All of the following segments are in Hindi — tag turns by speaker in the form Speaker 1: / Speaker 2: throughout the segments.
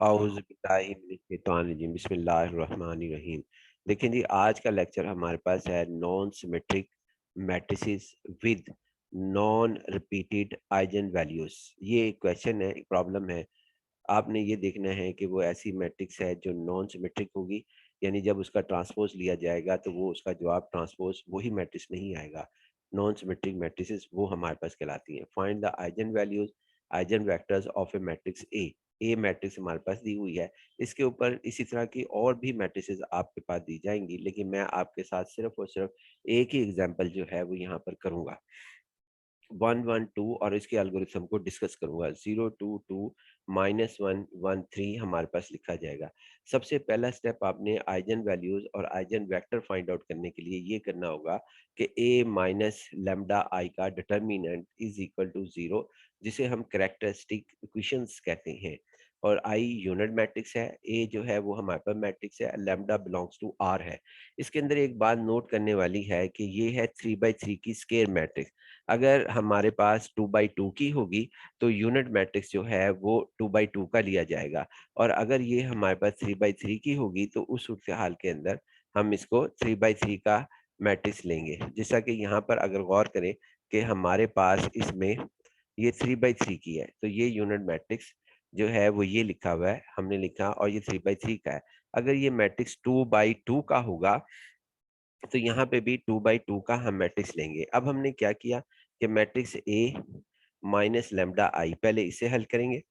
Speaker 1: औज़ुबिल्लाहिमिनश्शैतानिर्रजीम बिस्मिल्लाहिर्रहमानिर्रहीम। देखिए जी, आज का लेक्चर हमारे पास है non symmetric matrices with non repeated eigen values. ये एक क्वेश्चन है, एक प्रॉब्लम है। आपने ये देखना है कि वो ऐसी मैट्रिक्स है जो नॉन सिमेट्रिक होगी, यानी जब उसका ट्रांसपोज लिया जाएगा तो वो उसका जवाब ट्रांसपोज वही मैट्रिक्स नहीं आएगा। नॉन सिमेट्रिक मैट्रिसेस वो हमारे पास कहलाती हैं। Find the eigen values, eigen vectors of A matrix A matrix हमारे पास दी हुई है। इसके ऊपर इसी तरह की और भी मैट्रिसेस आपके पास दी जाएंगी, लेकिन मैं आपके साथ सिर्फ और सिर्फ एक ही एग्जांपल जो है वो यहाँ पर करूंगा। 1 1 2 और इसके एल्गोरिथम को डिस्कस करूंगा। 0 2 2 -1 1 3 हमारे पास लिखा जाएगा। सबसे पहला स्टेप आपने आइजन वैल्यूज और आइजन वेक्टर फाइंड आउट करने के लिए ये करना होगा कि a माइनस लेमडा आई का डिटर्मिनेंट इज इक्वल टू 0, जिसे हम कैरेक्टरिस्टिक इक्वेशंस कहते हैं। और आई यूनिट मैट्रिक्स है, ए जो है वो हमारे पास मैट्रिक्स है, लेमडा बिलोंग्स टू आर है। इसके अंदर एक बात नोट करने वाली है कि ये है 3 by 3 की स्केयर मैट्रिक्स। अगर हमारे पास 2 by 2 की होगी तो यूनिट मैट्रिक्स जो है वो 2 by 2 का लिया जाएगा। और अगर ये हमारे पास 3 by 3 की होगी तो उस सूरत हाल के अंदर हम इसको 3 by 3 का मैट्रिक्स लेंगे। जैसा कि यहाँ पर अगर गौर करें कि हमारे पास इसमें ये 3 by 3 की है, तो ये यूनिट मैट्रिक्स जो है वो ये लिखा हुआ है, हमने लिखा, और ये 3 by 3 का है। अगर ये मैट्रिक्स 2 by 2 का होगा तो यहाँ पे भी 2 by 2 का हम मैट्रिक्स लेंगे। अब हमने क्या किया कि मैट्रिक्स ए माइनस लेमडा आई, पहले इसे हल करेंगे,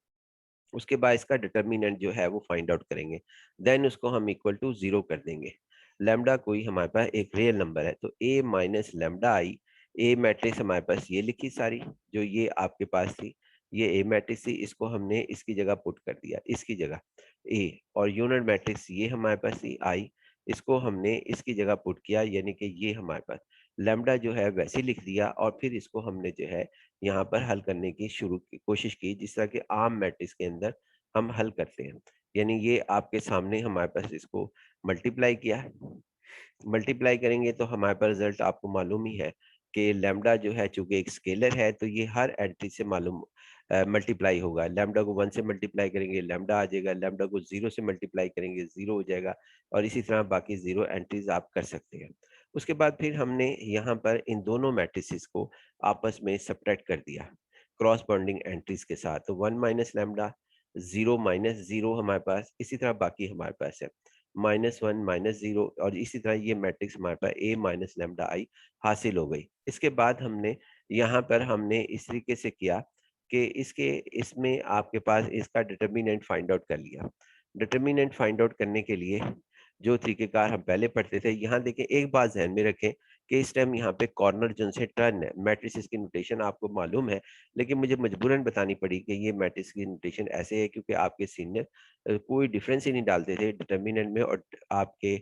Speaker 1: उसके बाद इसका डिटर्मिनेंट जो है वो फाइंड आउट करेंगे, देन उसको हम इक्वल टू 0 कर देंगे। लेमडा कोई हमारे पास एक रियल नंबर है, तो A minus lambda I, A matrix हमारे पास ये लिखी सारी जो ये आपके पास थी, ये ए मैट्रिक्स थी, इसको हमने इसकी जगह पुट कर दिया, इसकी जगह ए। और यूनिट मैट्रिक्स ये हमारे पास थी आई, इसको हमने इसकी जगह पुट किया, यानी कि ये हमारे पास लेमडा जो है वैसे लिख दिया। और फिर इसको हमने जो है यहाँ पर हल करने की शुरू की कोशिश की, जिस तरह के आम मैट्रिक्स के अंदर हम हल करते हैं। यानी ये आपके सामने हमारे पास इसको मल्टीप्लाई किया है। मल्टीप्लाई करेंगे तो हमारे पास रिजल्ट आपको मालूम ही है कि लैम्डा जो है चूंकि एक स्केलर है तो ये हर एंट्री से मालूम मल्टीप्लाई होगा। लैम्डा को 1 से मल्टीप्लाई करेंगे लैम्डा आ जाएगा, लैम्डा को 0 से मल्टीप्लाई करेंगे 0 हो जाएगा, और इसी तरह बाकी 0 एंट्रीज आप कर सकते हैं। उसके बाद फिर हमने यहाँ पर इन दोनों मैट्रिसेस को आपस में सब्ट्रैक्ट कर दिया क्रॉस बॉन्डिंग एंट्रीज के साथ। तो 1 माइनस लैम्डा, 0 माइनस 0 हमारे पास, इसी तरह बाकी हमारे पास है -1 -0, और इसी तरह ये मैट्रिक्स हमारे पास ए माइनस लेमडा आई हासिल हो गई। इसके बाद हमने यहाँ पर हमने इस तरीके से किया कि इसमें आपके पास इसका डिटर्मिनेंट फाइंड आउट कर लिया। डिटर्मिनेंट फाइंड आउट करने के लिए जो तरीकेकार हम पहले पढ़ते थे, यहाँ देखें, एक बात ध्यान में रखें कि इस टाइम यहाँ पे कॉर्नर जो से टर्न है, मैट्रिक्स की नोटेशन आपको मालूम है, लेकिन मुझे मजबूरन बतानी पड़ी कि ये मैट्रिक्स की नोटेशन ऐसे है क्योंकि आपके सीनियर कोई डिफरेंस ही नहीं डालते थे डिटर्मिनेंट में और आपके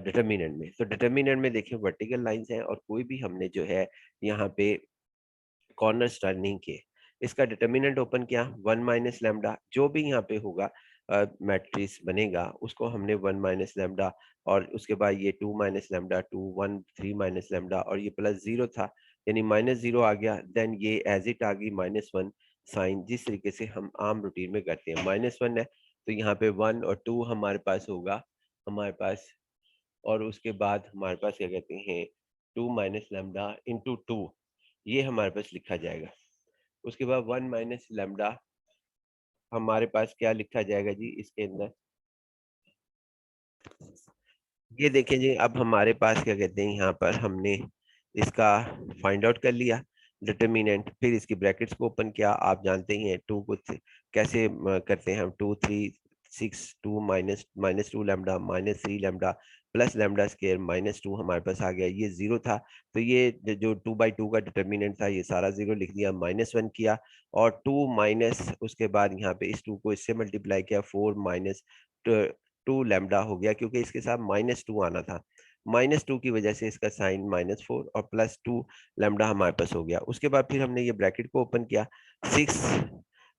Speaker 1: डिटर्मिनेंट में। तो डिटर्मिनेंट में देखिए वर्टिकल लाइंस हैं, और कोई भी हमने जो है यहाँ पे कॉर्नर टर्न नहीं किए। इसका डिटर्मिनेंट ओपन किया 1 माइनस लैम्डा, जो भी यहाँ पे होगा मैट्रिक्स बनेगा उसको हमने 1 माइनस लैम्डा, और उसके बाद ये 2 माइनस लैम्डा 2 1 3 माइनस लैम्डा, और ये प्लस 0 था यानी -0 आ गया। देन ये एज इट आ गई -1 साइन, जिस तरीके से हम आम रूटीन में करते हैं। -1 है तो यहाँ पे 1 और 2 हमारे पास होगा हमारे पास, और उसके बाद हमारे पास क्या कहते हैं 2 माइनस लैम्डा इंटू 2, ये हमारे पास लिखा जाएगा। उसके बाद 1 माइनस लैम्डा हमारे पास क्या लिखा जाएगा जी इसके अंदर, ये देखें जी। अब हमारे पास क्या कहते हैं, यहाँ पर हमने इसका फाइंड आउट कर लिया डिटर्मिनेंट, फिर इसकी ब्रैकेट्स को ओपन किया। आप जानते ही हैं टू को कैसे करते हैं हम, 2 3 6 2 minus -2 lambda -3 lambda plus lambda square -2 हमारे पास आ गया। ये 0 था तो ये जो 2 by 2 का डिटर्मिनेंट था ये सारा 0 लिख दिया, -1 किया, और 2 माइनस उसके बाद यहाँ पे इस 2 को इससे मल्टीप्लाई किया, 4 माइनस 2 लैम्डा हो गया क्योंकि इसके साथ -2 आना था। -2 की वजह से इसका साइन -4 और +2 लैम्डा हमारे पास हो गया। उसके बाद फिर हमने ये ब्रैकेट को ओपन किया, 6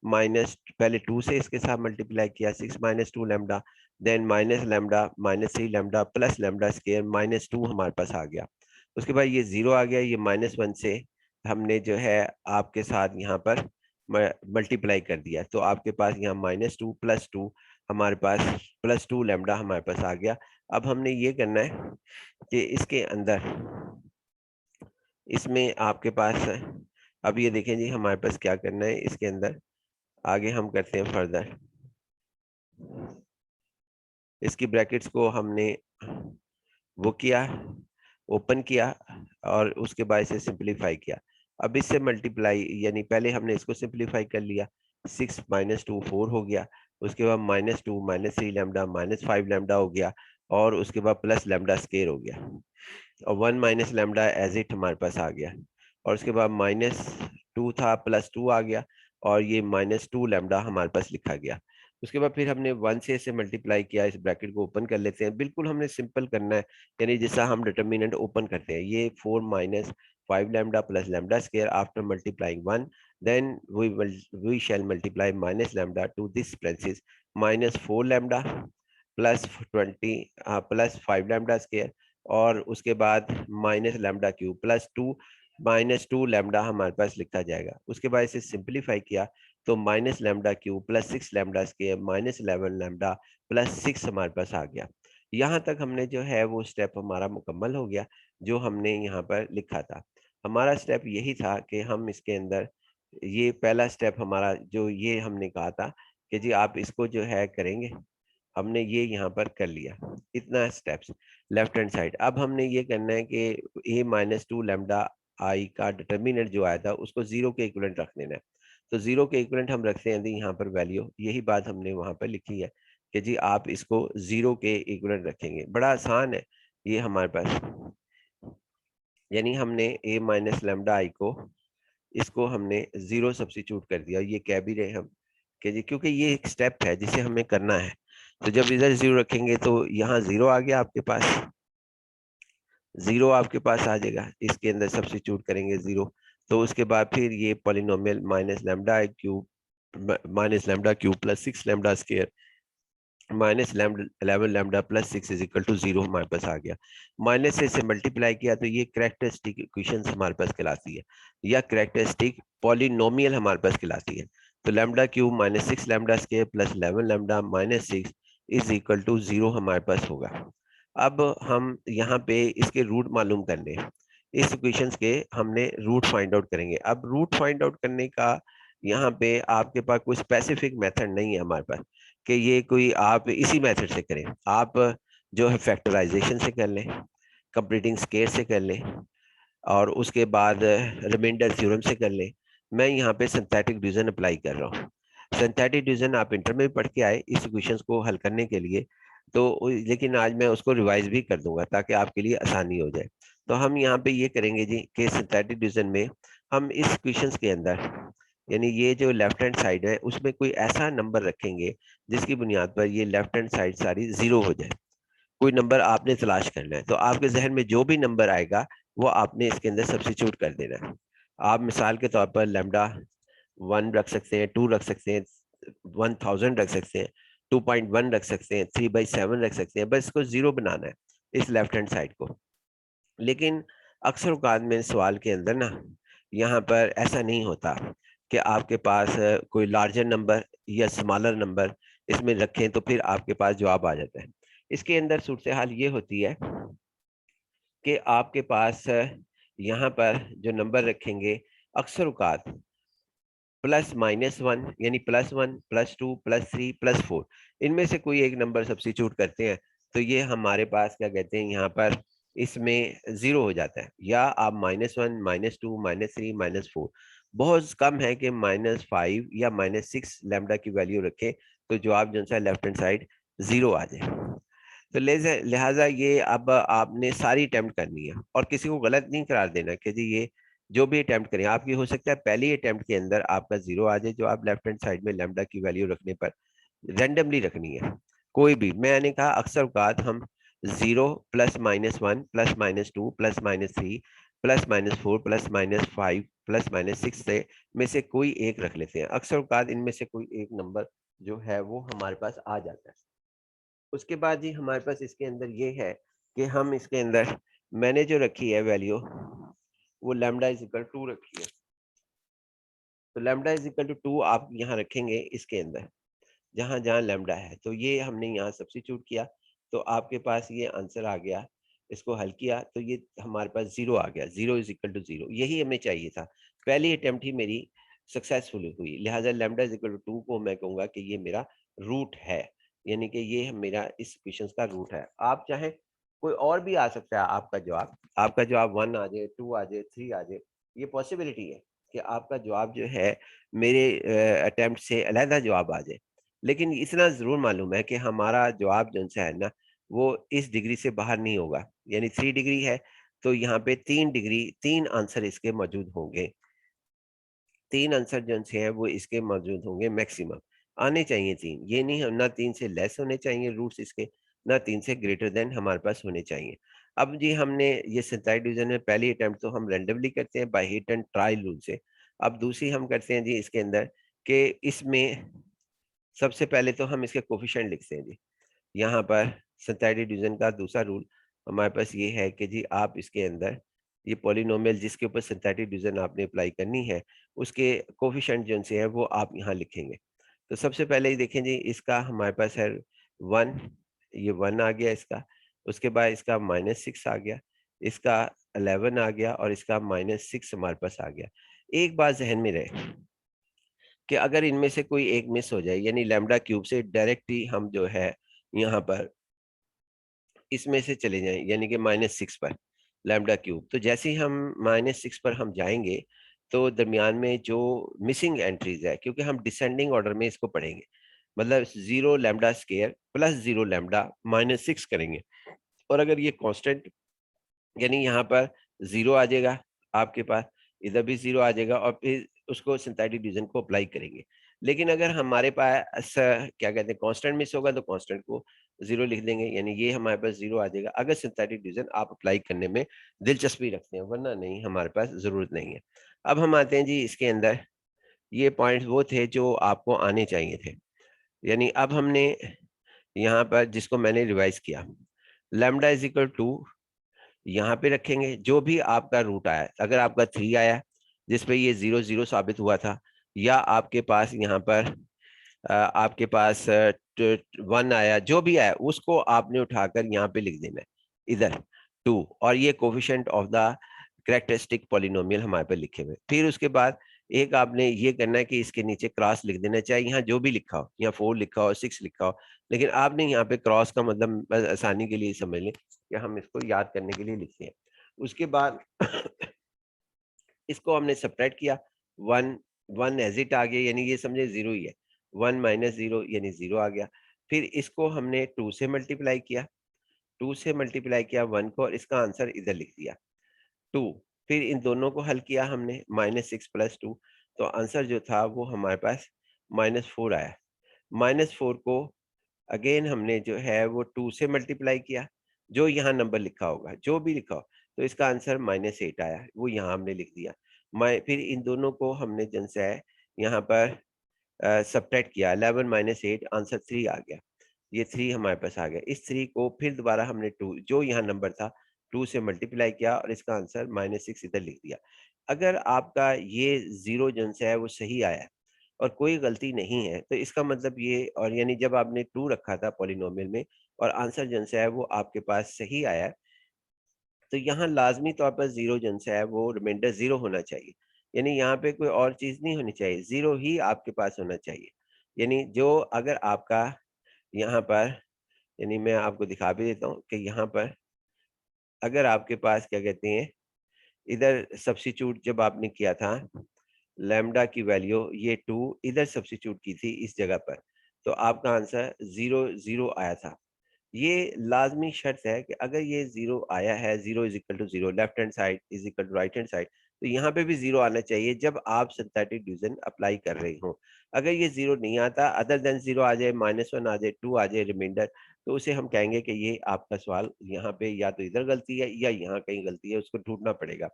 Speaker 1: माइनस पहले 2 से इसके साथ मल्टीप्लाई किया, 6 -2 lambda, then minus lambda -3 lambda plus lambda square -2 हमारे पास आ गया। उसके बाद ये 0 आ गया, ये -1 से हमने जो है आपके साथ यहाँ पर मल्टीप्लाई कर दिया, तो आपके पास यहाँ -2 + 2 हमारे पास +2 लैम्डा हमारे पास आ गया। अब हमने ये करना है कि इसके अंदर इसमें आपके पास अब ये देखें जी, हमारे पास क्या करना है इसके अंदर, आगे हम करते हैं फर्दर। इसकी ब्रैकेट्स को हमने वो किया, ओपन किया और उसके बाद इसे सिंपलीफाई किया। अब इससे मल्टीप्लाई, यानी पहले हमने इसको सिंपलीफाई कर लिया, 6 - 2 4 हो गया, उसके बाद -2 -3 लैम्डा -5 लैम्डा हो गया, और उसके बाद प्लस लैम्डा स्क्वायर हो गया, और 1 माइनस लैम्डा एज इट हमारे पास आ गया, और उसके बाद -2 था +2 आ गया, और ये -2 लैम्डा हमारे पास लिखा गया। उसके बाद फिर हमने 1 से इसे मल्टीप्लाई किया, इस ब्रैकेट को ओपन कर लेते हैं, बिल्कुल हमने सिंपल करना है, यानी जैसा हम डिटर्मिनेंट ओपन करते हैं, ये 4 - 5 lambda plus lambda square after multiplying 1, then we shall multiply minus lambda to this parenthesis -4 lambda plus 20 plus 5 lambda square, और उसके बाद माइनस लैम्डा क्यूब -2 लैम्डा हमारे पास लिखा जाएगा। उसके बाद इसे सिंपलीफाई किया तो minus lambda cube plus 6 lambda square -11 lambda plus 6 हमारे पास आ गया। यहाँ तक हमने जो है वो स्टेप हमारा मुकम्मल हो गया जो हमने यहाँ पर लिखा था। हमारा स्टेप यही था कि हम इसके अंदर, ये पहला स्टेप हमारा जो ये हमने कहा था कि जी आप इसको जो है करेंगे, हमने ये यहाँ पर कर लिया, इतना स्टेप्स लेफ्ट हैंड साइड। अब हमने ये करना है कि a - 2 लैम्डा आई का डिटर्मिनेंट जो आया था उसको 0 के इक्विवेलेंट रख देना है। तो 0 के इक्विवेलेंट हम रखते हैं यहाँ पर वैल्यू, यही बात हमने वहां पर लिखी है कि जी आप इसको 0 के इक्विवेलेंट रखेंगे। बड़ा आसान है ये हमारे पास, यानी हमने a - लैम्डा आई को, इसको हमने 0 सब्स्टिट्यूट कर दिया। ये कह भी रहे हम कि जी क्योंकि ये एक स्टेप है जिसे हमें करना है, तो जब इधर 0 रखेंगे तो यहाँ 0 आ गया आपके पास, 0 आपके पास आ जाएगा, इसके अंदर सब्स्टिट्यूट करेंगे 0, तो उसके बाद फिर ये polynomial minus lambda cube plus 6 lambda square -11 lambda plus 6 is equal to 0 हमारे पास आ गया। माइनस से इसे मल्टीप्लाई किया तो ये कैरेक्टरिस्टिक इक्वेशंस हमारे पास कहलाती है, या कैरेक्टरिस्टिक पॉलिनोमियल हमारे पास कहलाती है। तो lambda cube -6 lambda square plus 11 lambda -6 is equal to 0 हमारे पास होगा। अब हम यहाँ पे इसके रूट मालूम करने हैं, इस इक्वेशंस के हमने रूट फाइंड आउट करेंगे। अब रूट फाइंड आउट करने का यहाँ पे आपके पास कोई स्पेसिफिक मेथड नहीं है हमारे पास कि ये कोई आप इसी मेथड से करें। आप जो है फैक्टराइजेशन से कर लें, कंप्लीटिंग स्केयर से कर लें, और उसके बाद रिमाइंडर थ्योरम से कर लें। मैं यहाँ पे सिंथेटिक डिवीजन अप्लाई कर रहा हूँ। सिंथेटिक डिवीजन आप इंटर में पढ़ के आए इस इक्वेशंस को हल करने के लिए, तो लेकिन आज मैं उसको रिवाइज भी कर दूंगा ताकि आपके लिए आसानी हो जाए। तो हम यहाँ पे ये करेंगे जी कि सिंथेटिक डिवीजन में हम इस इक्वेशंस के अंदर, यानी ये जो लेफ्ट हैंड साइड है उसमें कोई ऐसा नंबर रखेंगे जिसकी बुनियाद पर ये लेफ्ट हैंड साइड सारी 0 हो जाए। कोई नंबर आपने तलाश करना है, तो आपके जहन में जो भी नंबर आएगा वो आपने इसके अंदर सब्स्टिट्यूट कर देना है। आप मिसाल के तौर पर लैम्डा 1 रख सकते हैं, 2 रख सकते हैं, 1000 रख सकते हैं, 2.1 रख सकते हैं, 3/7 रख सकते हैं, बस इसको 0 बनाना है इस लेफ्ट हैंड साइड को। लेकिन अक्सर औकात में सवाल के अंदर ना यहाँ पर ऐसा नहीं होता कि आपके पास कोई लार्जर नंबर या स्मॉलर नंबर इसमें रखें तो फिर आपके पास जवाब आ जाता है। इसके अंदर सूरत हाल ये होती है कि आपके पास यहाँ पर जो नंबर रखेंगे अक्सर औकात +-1 यानी +1 +2 +3 +4, इनमें से कोई एक नंबर सब्स्टिट्यूट करते हैं तो ये हमारे पास क्या कहते हैं यहाँ पर इसमें 0 हो जाता है। या आप -1 -2 -3 -4, बहुत कम है कि -5 या -6 लैम्डा की वैल्यू रखें तो जवाब जो सा लेफ्ट हैंड साइड 0 आ जाए। तो लिहाजा ये अब आपने सारी अटेम्प्ट करनी है और किसी को गलत नहीं करार देना कि जी ये जो भी अटेम्प्ट करें, आपकी हो सकता है पहली अटेम्प्ट के अंदर आपका 0 आ जाए, जो आप लेफ्ट हैंड साइड में लैम्डा की वैल्यू रखने पर रेंडमली रखनी है कोई भी। मैंने कहा अक्सर औकात हम 0 +-1 +-2 +-3 +-4 +-5 +-6 से में से कोई एक रख लेते हैं। अक्सर औकात इनमें से कोई एक नंबर जो है वो हमारे पास आ जाता है। उसके बाद जी हमारे पास इसके अंदर ये है कि हम इसके अंदर मैंने जो रखी है वैल्यू वो लैम्डा इज इक्वल 2 रखी है। तो लैम्डा इज इक्वल टू 2 आप यहाँ रखेंगे इसके अंदर, जहां जहां लैम्डा है, तो ये हमने यहाँ सब्स्टिट्यूट किया, तो आपके पास ये आंसर आ गया। इसको हल किया तो ये हमारे पास जीरो आ गया, zero is equal to zero, यही हमें चाहिए था। पहली अटेम्प्ट ही मेरी सक्सेसफुल हुई, लिहाजा लैम्डा इज इक्वल टू 2 को मैं कहूंगा कि ये मेरा रूट है, यानी कि ये मेरा इस क्वेश्चन का रूट है। आप चाहे कोई और भी आ सकता है, आपका जवाब 1 आ जाए, 2 आ जाए, 3 आ जाए, ये पॉसिबिलिटी है कि आपका जवाब जो है मेरे अटेम्प्ट से अलहदा जवाब आ जाए। लेकिन इतना ज़रूर मालूम है कि हमारा जवाब जो है ना, वो इस डिग्री से बाहर नहीं होगा, यानी 3 डिग्री है, तो यहाँ पे 3 डिग्री, 3 आंसर इसके मौजूद होंगे, 3 आंसर जो हैं वो इसके मौजूद होंगे मैक्सिमम, आने चाहिए 3, ये नहीं ना 3 से लेस होने चाहिए रूट्स इसके, ना 3 से ग्रेटर देन हमारे पास होने चाहिए। अब जी हमने ये सिंथेटिक डिवीजन में पहली अटेम्प्ट तो हम रैंडमली करते हैं by hit and trial rule से। अब दूसरी हम करते हैं जी इसके अंदर कि इसमें सबसे पहले तो हम इसके कोफिशिएंट लिखते हैं जी। यहाँ पर सिंथेटिक डिवीजन का दूसरा रूल हमारे पास ये है कि जी आप इसके अंदर ये पॉलिनोमियल जिसके ऊपर सिंथेटिक डिवीजन आपने अप्लाई करनी है, उसके कोफिशिएंट जो से है वो आप यहाँ लिखेंगे। तो सबसे पहले ही देखें जी, इसका हमारे पास है 1, ये 1 आ गया इसका, उसके बाद इसका -6 आ गया, इसका 11 आ गया और इसका -6 हमारे पास आ गया। एक बात ज़हन में रहे कि अगर इनमें से कोई एक मिस हो जाए, यानी लैम्डा क्यूब से डायरेक्ट ही हम जो है यहाँ पर इसमें से चले जाएं, यानी कि -6 पर लैम्डा क्यूब, तो जैसे ही हम -6 पर हम जाएंगे, तो दरमियान में जो मिसिंग एंट्रीज है, क्योंकि हम डिसेंडिंग ऑर्डर में इसको पढ़ेंगे, मतलब 0 लैम्डा स्केयर प्लस 0 लैम्डा -6 करेंगे, और अगर ये कांस्टेंट, यानी यहाँ पर 0 आ जाएगा आपके पास, इधर भी 0 आ जाएगा, और फिर उसको सिंथेटिक डिवीजन को अप्लाई करेंगे। लेकिन अगर हमारे पास क्या कहते हैं कांस्टेंट मिस होगा, तो कांस्टेंट को 0 लिख देंगे, यानी ये हमारे पास 0 आ जाएगा अगर सिंथेटिक डिवीजन आप अप्लाई करने में दिलचस्पी रखते हैं, वरना नहीं, हमारे पास ज़रूरत नहीं है। अब हम आते हैं जी इसके अंदर, ये पॉइंट्स वो थे जो आपको आने चाहिए थे, यानी अब हमने यहाँ पर जिसको मैंने रिवाइज किया, लैम्डा इज इक्वल टू यहाँ पे रखेंगे, जो भी आपका रूट आया, अगर आपका 3 आया जिसपे ये 0 0 साबित हुआ था, या आपके पास यहाँ पर आपके पास 1 आया, जो भी आया उसको आपने उठाकर यहाँ पे लिख देना है इधर 2, और ये coefficient of the characteristic polynomial हमारे पे लिखे हुए। फिर उसके बाद एक आपने ये करना है कि इसके नीचे क्रॉस लिख देना, चाहे यहाँ जो भी लिखा हो, यहाँ 4 लिखा हो, 6 लिखा हो, लेकिन आपने यहाँ पे क्रॉस का मतलब बस आसानी के लिए समझ लें कि हम इसको याद करने के लिए लिखते हैं। उसके बाद इसको हमने सब्ट्रैक्ट किया, 1 1 एज इट आ गया, यानी ये समझे 0 ही है, 1 माइनस 0 यानी 0 आ गया। फिर इसको हमने 2 से मल्टीप्लाई किया, 2 से मल्टीप्लाई किया 1 को, और इसका आंसर इधर लिख दिया 2। फिर इन दोनों को हल किया हमने, -6 + 2, तो आंसर जो था वो हमारे पास -4 आया। -4 को अगेन हमने जो है वो 2 से मल्टीप्लाई किया, जो यहाँ नंबर लिखा होगा, जो भी लिखा हो, तो इसका आंसर -8 आया, वो यहाँ हमने लिख दिया। फिर इन दोनों को हमने जन से है यहाँ पर सब्ट्रैक्ट किया, 11 - 8 आंसर 3 आ गया, ये 3 हमारे पास आ गया। इस 3 को फिर दोबारा हमने 2, जो यहाँ नंबर था, 2 से मल्टीप्लाई किया और इसका आंसर -6 इधर लिख दिया। अगर आपका ये 0 जन से है वो सही आया और कोई गलती नहीं है, तो इसका मतलब ये, और यानी जब आपने 2 रखा था पॉलिनोमियल में और आंसर जन से है वो आपके पास सही आया है, तो यहाँ लाजमी तौर पर 0 जन से है वो रिमाइंडर 0 होना चाहिए। यानी यहाँ पे कोई और चीज़ नहीं होनी चाहिए, 0 ही आपके पास होना चाहिए। यानी जो अगर आपका यहाँ पर, यानी मैं आपको दिखा भी देता हूँ कि यहाँ पर अगर आपके पास क्या कहते हैं, इधर सब्स्टिट्यूट जब आपने किया था, लैम्डा की वैल्यू ये 2 इधर सब्स्टिट्यूट की थी इस जगह पर, तो आपका आंसर 0 0 आया था। ये लाजमी शर्त है कि अगर ये 0 आया है, 0 is equal to 0, left hand side is equal to right hand side, तो यहाँ पे भी 0 आना चाहिए जब आप सिंथेटिक डिवीजन अप्लाई कर रहे हो। अगर ये 0 नहीं आता, अदर देन 0 आ जाए, -1 आ जाए, 2 आ जाए रिमाइंडर, तो उसे हम कहेंगे कि ये आपका सवाल यहाँ पे या तो इधर गलती है या यहाँ कहीं गलती है, उसको ढूंढना पड़ेगा।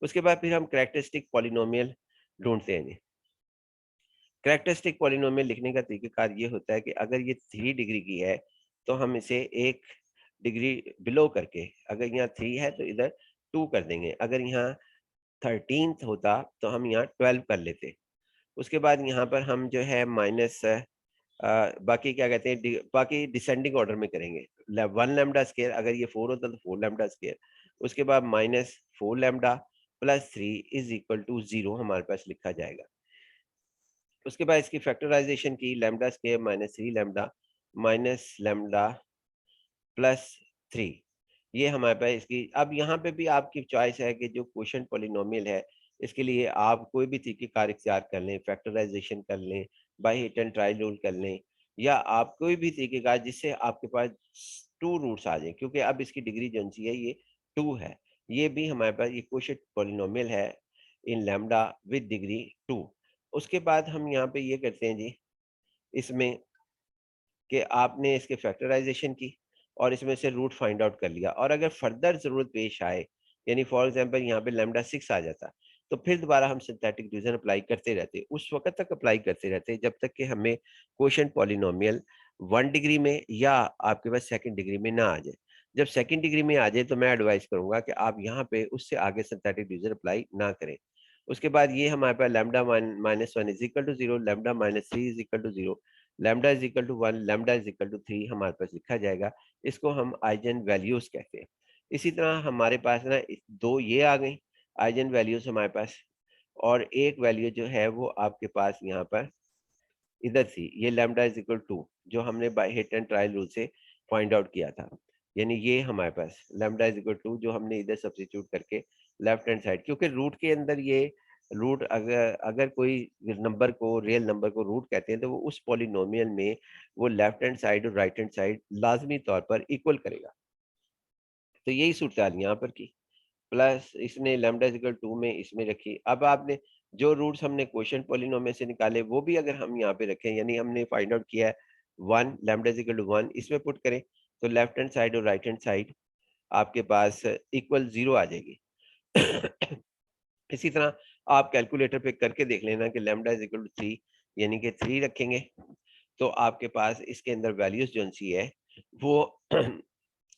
Speaker 1: उसके बाद फिर हम कैरेक्टरिस्टिक पॉलिनोमियल ढूंढते हैं। कैरेक्टरिस्टिक पॉलिनोमियल लिखने का तरीकेकार ये होता है कि अगर ये 3 डिग्री की है, तो हम इसे 1 डिग्री बिलो करके, अगर यहाँ 3 है तो इधर 2 कर देंगे, अगर यहाँ 13th होता तो हम यहाँ 12 कर लेते। उसके बाद यहाँ पर हम जो है माइनस बाकी क्या कहते हैं बाकी डिसेंडिंग ऑर्डर में करेंगे। 1 लैम्डा स्क्वायर, अगर ये 4 होता तो 4 लैम्डा स्क्वायर, उसके बाद minus 4 lambda plus 3 is equal to 0 हमारे पास लिखा जाएगा। उसके बाद इसकी फैक्टराइजेशन की, lambda square minus 3 lambda minus lambda plus 3, ये हमारे पास इसकी। अब यहाँ पे भी आपकी चॉइस है कि जो क्वोशिएंट पॉलिनोमियल है इसके लिए आप कोई भी तरीके कार इख्तियार कर लें, फैक्टराइजेशन कर लें, by hit and try rule कर लें, या आप कोई भी तरीके का जिससे आपके पास 2 रूट्स आ जाए, क्योंकि अब इसकी डिग्री जो सी है ये 2 है। ये भी हमारे पास ये क्वोशिएंट पॉलिनोमियल है इन लैम्डा विद डिग्री 2। उसके बाद हम यहाँ पे ये करते हैं जी, इसमें कि आपने इसके फैक्टराइजेशन की और इसमें से रूट फाइंड आउट कर लिया, और अगर फर्दर जरूरत पेश आए, यानी फॉर एग्जांपल यहाँ पे लैम्डा 6 आ जाता, तो फिर दोबारा हम सिंथेटिक डिवीजन अप्लाई करते रहते, उस वक्त तक अप्लाई करते रहते जब तक कि हमें क्वोशिएंट पॉलिनोमियल 1 डिग्री में या आपके पास सेकंड डिग्री में ना आ जाए। जब सेकंड डिग्री में आ जाए तो मैं एडवाइस करूंगा कि आप यहाँ पे उससे आगे सिंथेटिक डिवीजन अप्लाई ना करें। उसके बाद ये हमारे पास lambda minus 1 is equal to 0, lambda minus 3 is equal to 0, lambda is equal to 1, lambda is equal to 3 हमारे पास लिखा जाएगा। इसको हम आइजन वैल्यूज कहते हैं। इसी तरह हमारे पास ना दो ये आ गई आइजन वैल्यूज हमारे पास, और एक वैल्यू जो है वो आपके पास यहाँ पर इधर थी, ये लैम्डा इज इक्वल टू, जो हमने by hit and trial rule से फाइंड आउट किया था। यानी ये हमारे पास लैम्डा इज इक्वल टू जो हमने इधर सब्स्टिट्यूट करके लेफ्ट हैंड साइड, क्योंकि रूट के अंदर ये रूट, अगर अगर कोई नंबर को, रियल नंबर को रूट कहते हैं, तो वो उस पॉलिनोमियल में वो लेफ्ट हैंड साइड और राइट हैंड साइड लाजमी तौर पर इक्वल करेगा। तो यही सूरत हाल यहाँ पर की, प्लस इसने लैम्डा इक्वल 2 में इसमें रखी। अब आपने जो रूट्स हमने क्वोशिएंट पॉलिनोमियल से निकाले वो भी अगर हम यहाँ पे रखें, यानी हमने फाइंड आउट किया है 1 लैम्डा इक्वल टू 1, इसमें पुट करें तो लेफ्ट हैंड साइड और राइट हैंड साइड आपके पास इक्वल 0 आ जाएगी। इसी तरह आप कैलकुलेटर पे करके देख लेना कि लैम्डा इज इक्वल टू 3, यानी कि 3 रखेंगे तो आपके पास इसके अंदर वैल्यूज जो सी है वो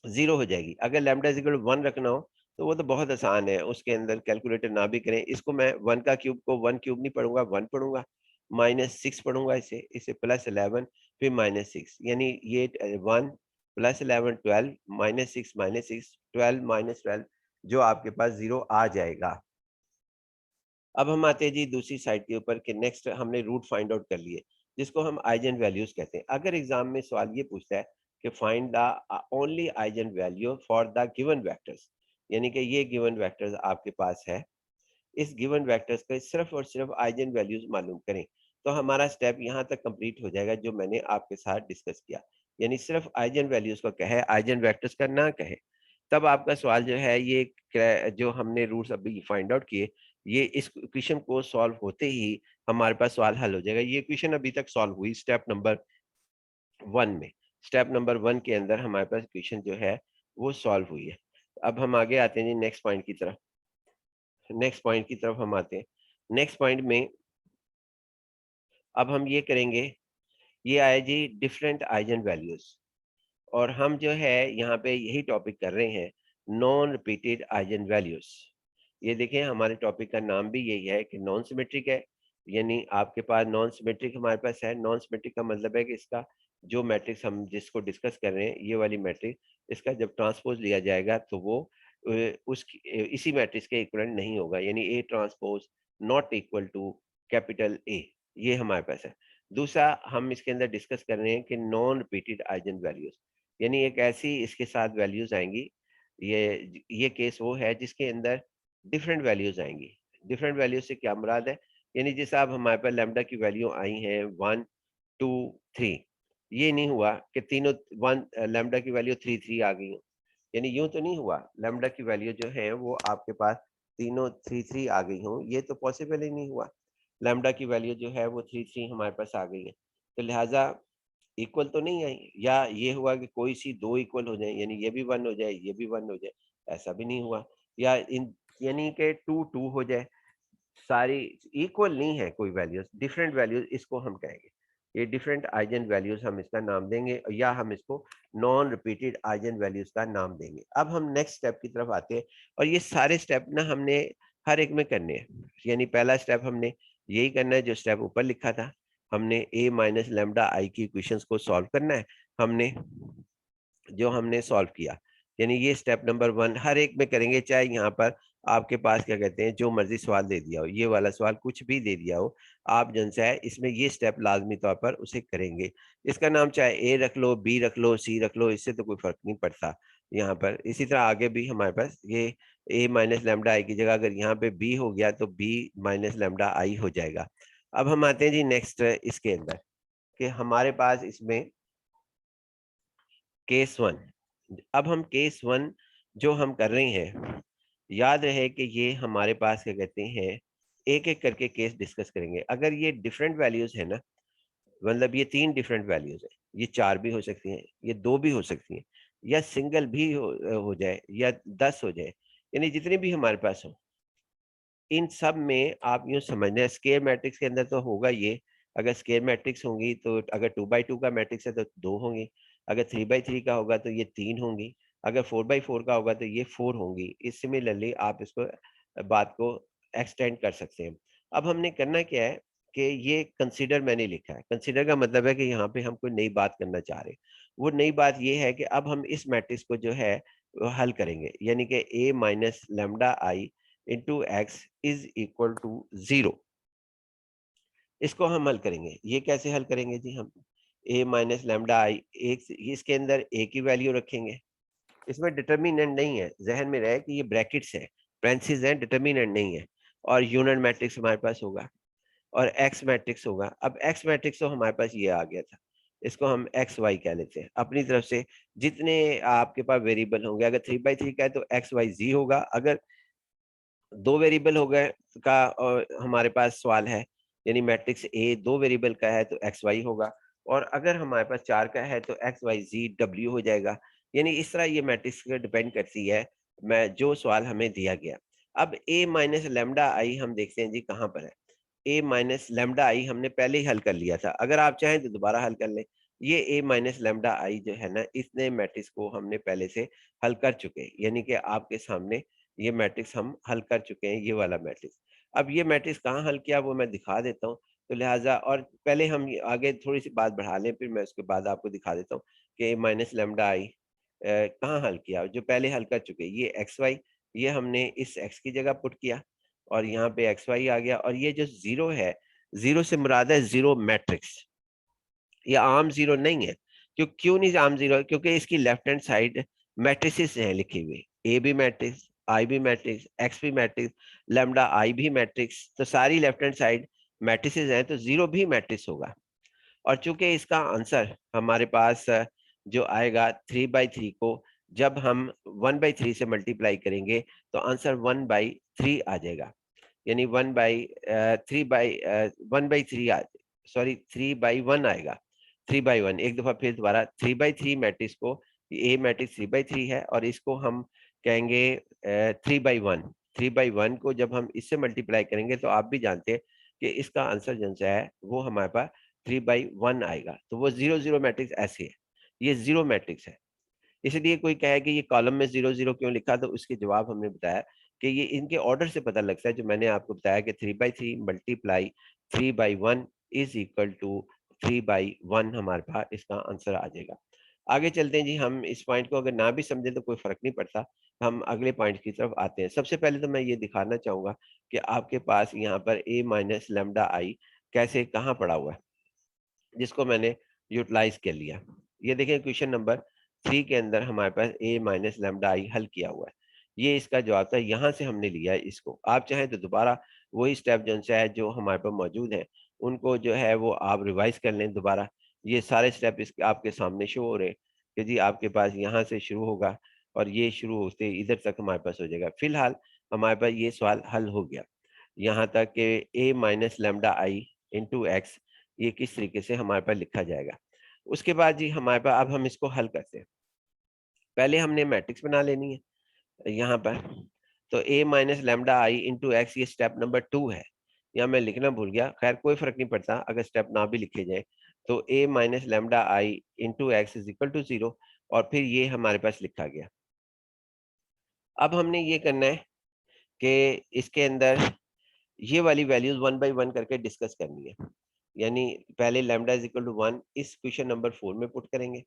Speaker 1: 0 हो जाएगी। अगर लैम्डा इज इक्वल टू 1 रखना हो तो वो तो बहुत आसान है, उसके अंदर कैलकुलेटर ना भी करें, इसको मैं 1 का क्यूब को 1 क्यूब नहीं पढ़ूंगा, 1 पढ़ूंगा, माइनस 6 पढ़ूंगा, इसे प्लस 11 फिर माइनस 6, यानी ये 1 प्लस 11 12 माइनस 6 12 माइनस 12, जो आपके पास 0 आ जाएगा। अब हम आते हैं जी दूसरी साइड के ऊपर कि नेक्स्ट हमने रूट फाइंड आउट कर लिए, जिसको हम आइजन वैल्यूज कहते हैं। अगर एग्जाम में सवाल ये पूछता है कि find the only eigen value for the given vectors, यानी कि ये गिवन वेक्टर्स आपके पास है, इस गिवन वेक्टर्स का सिर्फ और सिर्फ आइजन वैल्यूज मालूम करें, तो हमारा स्टेप यहाँ तक कंप्लीट हो जाएगा जो मैंने आपके साथ डिस्कस किया। यानी सिर्फ आइजन वैल्यूज को कहे, आइजन वेक्टर्स का ना कहे, तब आपका सवाल जो है ये जो हमने रूट्स अभी फाइंड आउट किए, ये इस इक्वेशन को सॉल्व होते ही हमारे पास सवाल हल हो जाएगा। ये इक्वेशन अभी तक सॉल्व हुई स्टेप नंबर 1 में। स्टेप नंबर 1 के अंदर हमारे पास इक्वेशन जो है वो सॉल्व हुई है। अब हम आगे आते हैं जी नेक्स्ट पॉइंट की तरफ। नेक्स्ट पॉइंट की तरफ हम आते हैं। नेक्स्ट पॉइंट में अब हम ये करेंगे, ये आए जी डिफरेंट आइजन वैल्यूज, और हम जो है यहाँ पे यही टॉपिक कर रहे हैं, नॉन रिपीटेड आइजन वैल्यूज। ये देखें हमारे टॉपिक का नाम भी यही है कि नॉन सिमेट्रिक है, यानी आपके पास नॉन सिमेट्रिक हमारे पास है। नॉन सिमेट्रिक का मतलब है कि इसका जो मैट्रिक्स हम जिसको डिस्कस कर रहे हैं, ये वाली मैट्रिक्स, इसका जब ट्रांसपोज लिया जाएगा तो वो इसी मैट्रिक्स के इक्वलेंट नहीं होगा, यानी A transpose not equal to capital A, ये हमारे पास है। दूसरा हम इसके अंदर डिस्कस कर रहे हैं कि नॉन रिपीटेड आइजन वैल्यूज, यानी एक ऐसी इसके साथ वैल्यूज आएंगी, ये केस वो है जिसके अंदर डिफरेंट वैल्यूज आएंगी। डिफरेंट वैल्यूज से क्या मुराद है, यानी जैसे अब हमारे पास लैम्डा की वैल्यू आई है 1 2 3, ये नहीं हुआ कि तीनों 1 लैम्डा की वैल्यू 3 3 आ गई हो, यानी यूं तो नहीं हुआ लैम्डा की वैल्यू जो है वो आपके पास तीनों 3 3 आ गई हो, ये तो पॉसिबल ही नहीं हुआ। लैम्डा की वैल्यू जो है वो 3 3 हमारे पास आ गई है, तो लिहाजा इक्वल तो नहीं आई। या ये हुआ कि कोई सी दो इक्वल हो जाए, यानी ये भी 1 हो जाए, ये भी 1 हो जाए, ऐसा भी नहीं हुआ। या इन यानी कि 2 2 हो जाए, सारी इक्वल नहीं है कोई वैल्यूज, डिफरेंट वैल्यूज इसको हम कहेंगे। ये डिफरेंट आइजन वैल्यूज हम इसका नाम देंगे, या हम इसको नॉन रिपीटेड आइजन वैल्यूज का नाम देंगे। अब हम नेक्स्ट स्टेप की तरफ आते हैं, और ये सारे स्टेप ना हमने हर एक में करने हैं। यानी पहला स्टेप हमने यही करना है जो स्टेप ऊपर लिखा था। हमने a माइनस लेमडा आई की इक्वेशंस को सॉल्व करना है। हमने जो हमने सॉल्व किया, यानी ये स्टेप नंबर 1 हर एक में करेंगे, चाहे यहाँ पर आपके पास क्या कहते हैं जो मर्जी सवाल दे दिया हो, ये वाला सवाल कुछ भी दे दिया हो, आप जन से है इसमें ये स्टेप लाजमी तौर पर उसे करेंगे। इसका नाम चाहे ए रख लो, बी रख लो, सी रख लो, इससे तो कोई फर्क नहीं पड़ता यहाँ पर। इसी तरह आगे भी हमारे पास ये ए माइनस लेमडा आई की जगह अगर यहाँ पे बी हो गया तो बी माइनस लेमडा आई हो जाएगा। अब हम आते हैं जी नेक्स्ट इसके अंदर, कि हमारे पास इसमें केस 1। अब हम केस 1 जो हम कर रहे हैं, याद रहे कि ये हमारे पास क्या कहते हैं, एक एक करके केस डिस्कस करेंगे। अगर ये डिफरेंट वैल्यूज है ना, मतलब ये 3 डिफरेंट वैल्यूज है, ये 4 भी हो सकती हैं, ये 2 भी हो सकती हैं, या सिंगल भी हो जाए, या 10 हो जाए, यानी जितनी भी हमारे पास हो, इन सब में आप यूँ समझना है स्क्वायर मैट्रिक्स के अंदर तो होगा ये। अगर स्क्वायर मैट्रिक्स होंगी तो अगर 2x2 का मैट्रिक्स है तो 2 होंगी, अगर 3x3 का होगा तो ये 3 होंगी, अगर 4x4 का होगा तो ये 4 होंगी। इस सिमिलरली आप इसको बात को एक्सटेंड कर सकते हैं। अब हमने करना क्या है कि ये कंसीडर मैंने लिखा है। कंसीडर का मतलब है कि यहाँ पे हम कोई नई बात करना चाह रहे हैं। वो नई बात ये है कि अब हम इस मैट्रिक्स को जो है वो हल करेंगे, यानी कि a minus lambda I into x is equal to 0। इसको हम हल करेंगे। ये कैसे हल करेंगे जी? हम a माइनस लेमडा आई, एक इसके अंदर a की वैल्यू रखेंगे, इसमें डिटर्मिनेंट नहीं है, जहन में रहे कि ये ब्रैकेट्स है, ब्रेंसिस है, डिटर्मिनेंट नहीं है। और यूनिट मैट्रिक्स हमारे पास होगा और एक्स मैट्रिक्स होगा। अब एक्स मैट्रिक्स तो हमारे पास ये आ गया था, इसको हम एक्स वाई कह लेते हैं। अपनी तरफ से जितने आपके पास वेरिएबल होंगे, अगर 3x3 का है तो एक्स वाई जी होगा, अगर 2 वेरिएबल हो गए का हमारे पास सवाल है, यानी मैट्रिक्स ए 2 वेरिएबल का है तो एक्स वाई होगा, और अगर हमारे पास 4 का है तो एक्स वाई जी डब्ल्यू हो जाएगा। यानी इस तरह ये मैट्रिक्स पर डिपेंड करती है मैं जो सवाल हमें दिया गया। अब ए माइनस लेमडा आई हम देखते हैं जी कहाँ पर है। ए माइनस लेमडा आई हमने पहले ही हल कर लिया था, अगर आप चाहें तो दोबारा हल कर लें। ये ए माइनस लेमडा आई जो है ना, इतने मैट्रिक्स को हमने पहले से हल कर चुके हैं, यानी कि आपके सामने ये मैट्रिक्स हम हल कर चुके हैं, ये वाला मैट्रिक्स। अब ये मैट्रिक्स कहाँ हल किया वो मैं दिखा देता हूँ। तो लिहाजा और पहले हम आगे थोड़ी सी बात बढ़ा लें, फिर मैं उसके बाद आपको दिखा देता हूँ कि माइनस लेमडा आई कहाँ हल किया, जो पहले हल कर चुके। ये एक्स वाई, ये हमने इस एक्स की जगह पुट किया और यहाँ पे एक्स वाई आ गया, और ये जो जीरो है, जीरो से मुराद है जीरो मैट्रिक्स। ये आम जीरो नहीं है। क्यों नहीं आम जीरो? क्योंकि इसकी लेफ्ट हैंड साइड मैट्रिसेस हैं लिखी हुई, A B matrix, I B matrix, X B matrix, lambda I भी मैट्रिक्स, तो सारी लेफ्ट हैंड साइड मैट्रिसेस हैं, तो जीरो भी मैट्रिक्स होगा। और चूंकि इसका आंसर हमारे पास जो आएगा 3/3 को जब हम 1/3 से मल्टीप्लाई करेंगे तो आंसर 1/3 आ जाएगा, यानी 1/3 सॉरी 3/1 आएगा। 3/1 एक दफा फिर दोबारा 3/3 मैट्रिक्स को, ए मैट्रिक्स 3/3 है और इसको हम कहेंगे 3/1। 3/1 को जब हम इससे मल्टीप्लाई करेंगे तो आप भी जानते हैं कि इसका आंसर जन सा है वो हमारे पास 3/1 आएगा। तो वो 0 0 मैट्रिक्स ऐसे है, ये जीरो मैट्रिक्स है। इसलिए कोई कहे कि ये कॉलम में 0 0 क्यों लिखा, तो उसके जवाब हमने बताया कि ये इनके ऑर्डर से पता लगता है, जो मैंने आपको बताया कि 3/3 मल्टीप्लाई 3/1 इज इक्वल टू 3/1 हमारे पास इसका आंसर आ जाएगा। आगे चलते हैं जी। हम इस पॉइंट को अगर ना भी समझे तो कोई फर्क नहीं पड़ता, हम अगले पॉइंट की तरफ आते हैं। सबसे पहले तो मैं ये दिखाना चाहूंगा कि आपके पास यहाँ पर ए माइनस लेमडा आई कैसे कहाँ पड़ा हुआ है, जिसको मैंने यूटिलाइज कर लिया। ये देखें क्वेश्चन नंबर 3 के अंदर हमारे पास ए माइनस लेमडा आई हल किया हुआ है। ये इसका जवाब था, यहाँ से हमने लिया है इसको। आप चाहें तो दोबारा वही स्टेप जो है जो हमारे पास मौजूद है उनको जो है वो आप रिवाइज कर लें दोबारा। ये सारे स्टेप इसके आपके सामने शो हो रहे हैं कि जी आपके पास यहाँ से शुरू होगा और ये शुरू होते इधर तक हमारे पास हो जाएगा। फिलहाल हमारे पास ये सवाल हल हो गया यहाँ तक कि A minus lambda I into x ये किस तरीके से हमारे पास लिखा जाएगा। उसके बाद जी हमारे पास अब हम इसको हल करते हैं। पहले हमने मैट्रिक्स बना लेनी है यहाँ पर। तो A minus lambda I into x ये स्टेप नंबर 2 है। यहाँ मैं लिखना भूल गया, खैर कोई फर्क नहीं पड़ता अगर स्टेप ना भी लिखे जाए। तो A minus lambda I into x is equal to 0, और फिर ये हमारे पास लिखा गया। अब हमने ये करना है कि इसके अंदर ये वाली वैल्यूज 1 बाई 1 करके डिस्कस करनी है। यानी पहले लैम्डा इज इक्वल टू 1 इस क्वेश्चन नंबर 4 में पुट करेंगे,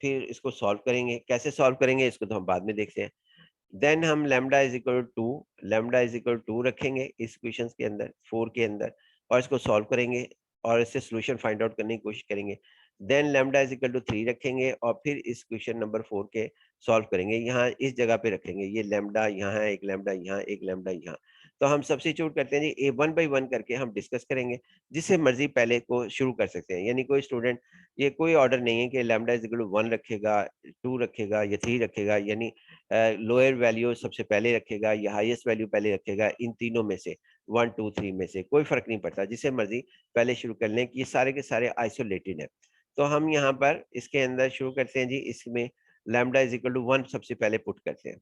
Speaker 1: फिर इसको सॉल्व करेंगे। कैसे सॉल्व करेंगे इसको तो हम बाद में देखते हैं। देन हम lambda is equal to 2, lambda is equal to 2 रखेंगे इस क्वेश्चन के अंदर 4 के अंदर, और इसको सॉल्व करेंगे और इससे सोल्यूशन फाइंड आउट करने की कोशिश करेंगे। Then lambda is equal to 3 रखेंगे और फिर इस क्वेश्चन नंबर 4 के सॉल्व करेंगे। यहाँ इस जगह पे रखेंगे, ये लैम्डा यहाँ है, एक लैम्डा यहाँ, एक लैम्डा यहाँ। तो हम सब्स्टिट्यूट करते हैं जी, ए 1 बाई 1 करके हम डिस्कस करेंगे, जिससे मर्जी पहले को शुरू कर सकते हैं। यानी कोई स्टूडेंट, ये कोई ऑर्डर नहीं है कि लैम्डा इज इक्वल टू 1 रखेगा, 2 रखेगा या 3 रखेगा, यानी लोअर वैल्यू सबसे पहले रखेगा या हाईएस्ट वैल्यू पहले रखेगा। इन तीनों में से 1 2 3 में से कोई फर्क नहीं पड़ता, जिसे मर्जी पहले शुरू कर लें कि ये सारे के सारे आइसोलेटेड है। तो हम यहाँ पर इसके अंदर शुरू करते हैं जी, इसमें लैम्डा इज इक्वल टू 1 सबसे पहले पुट करते हैं।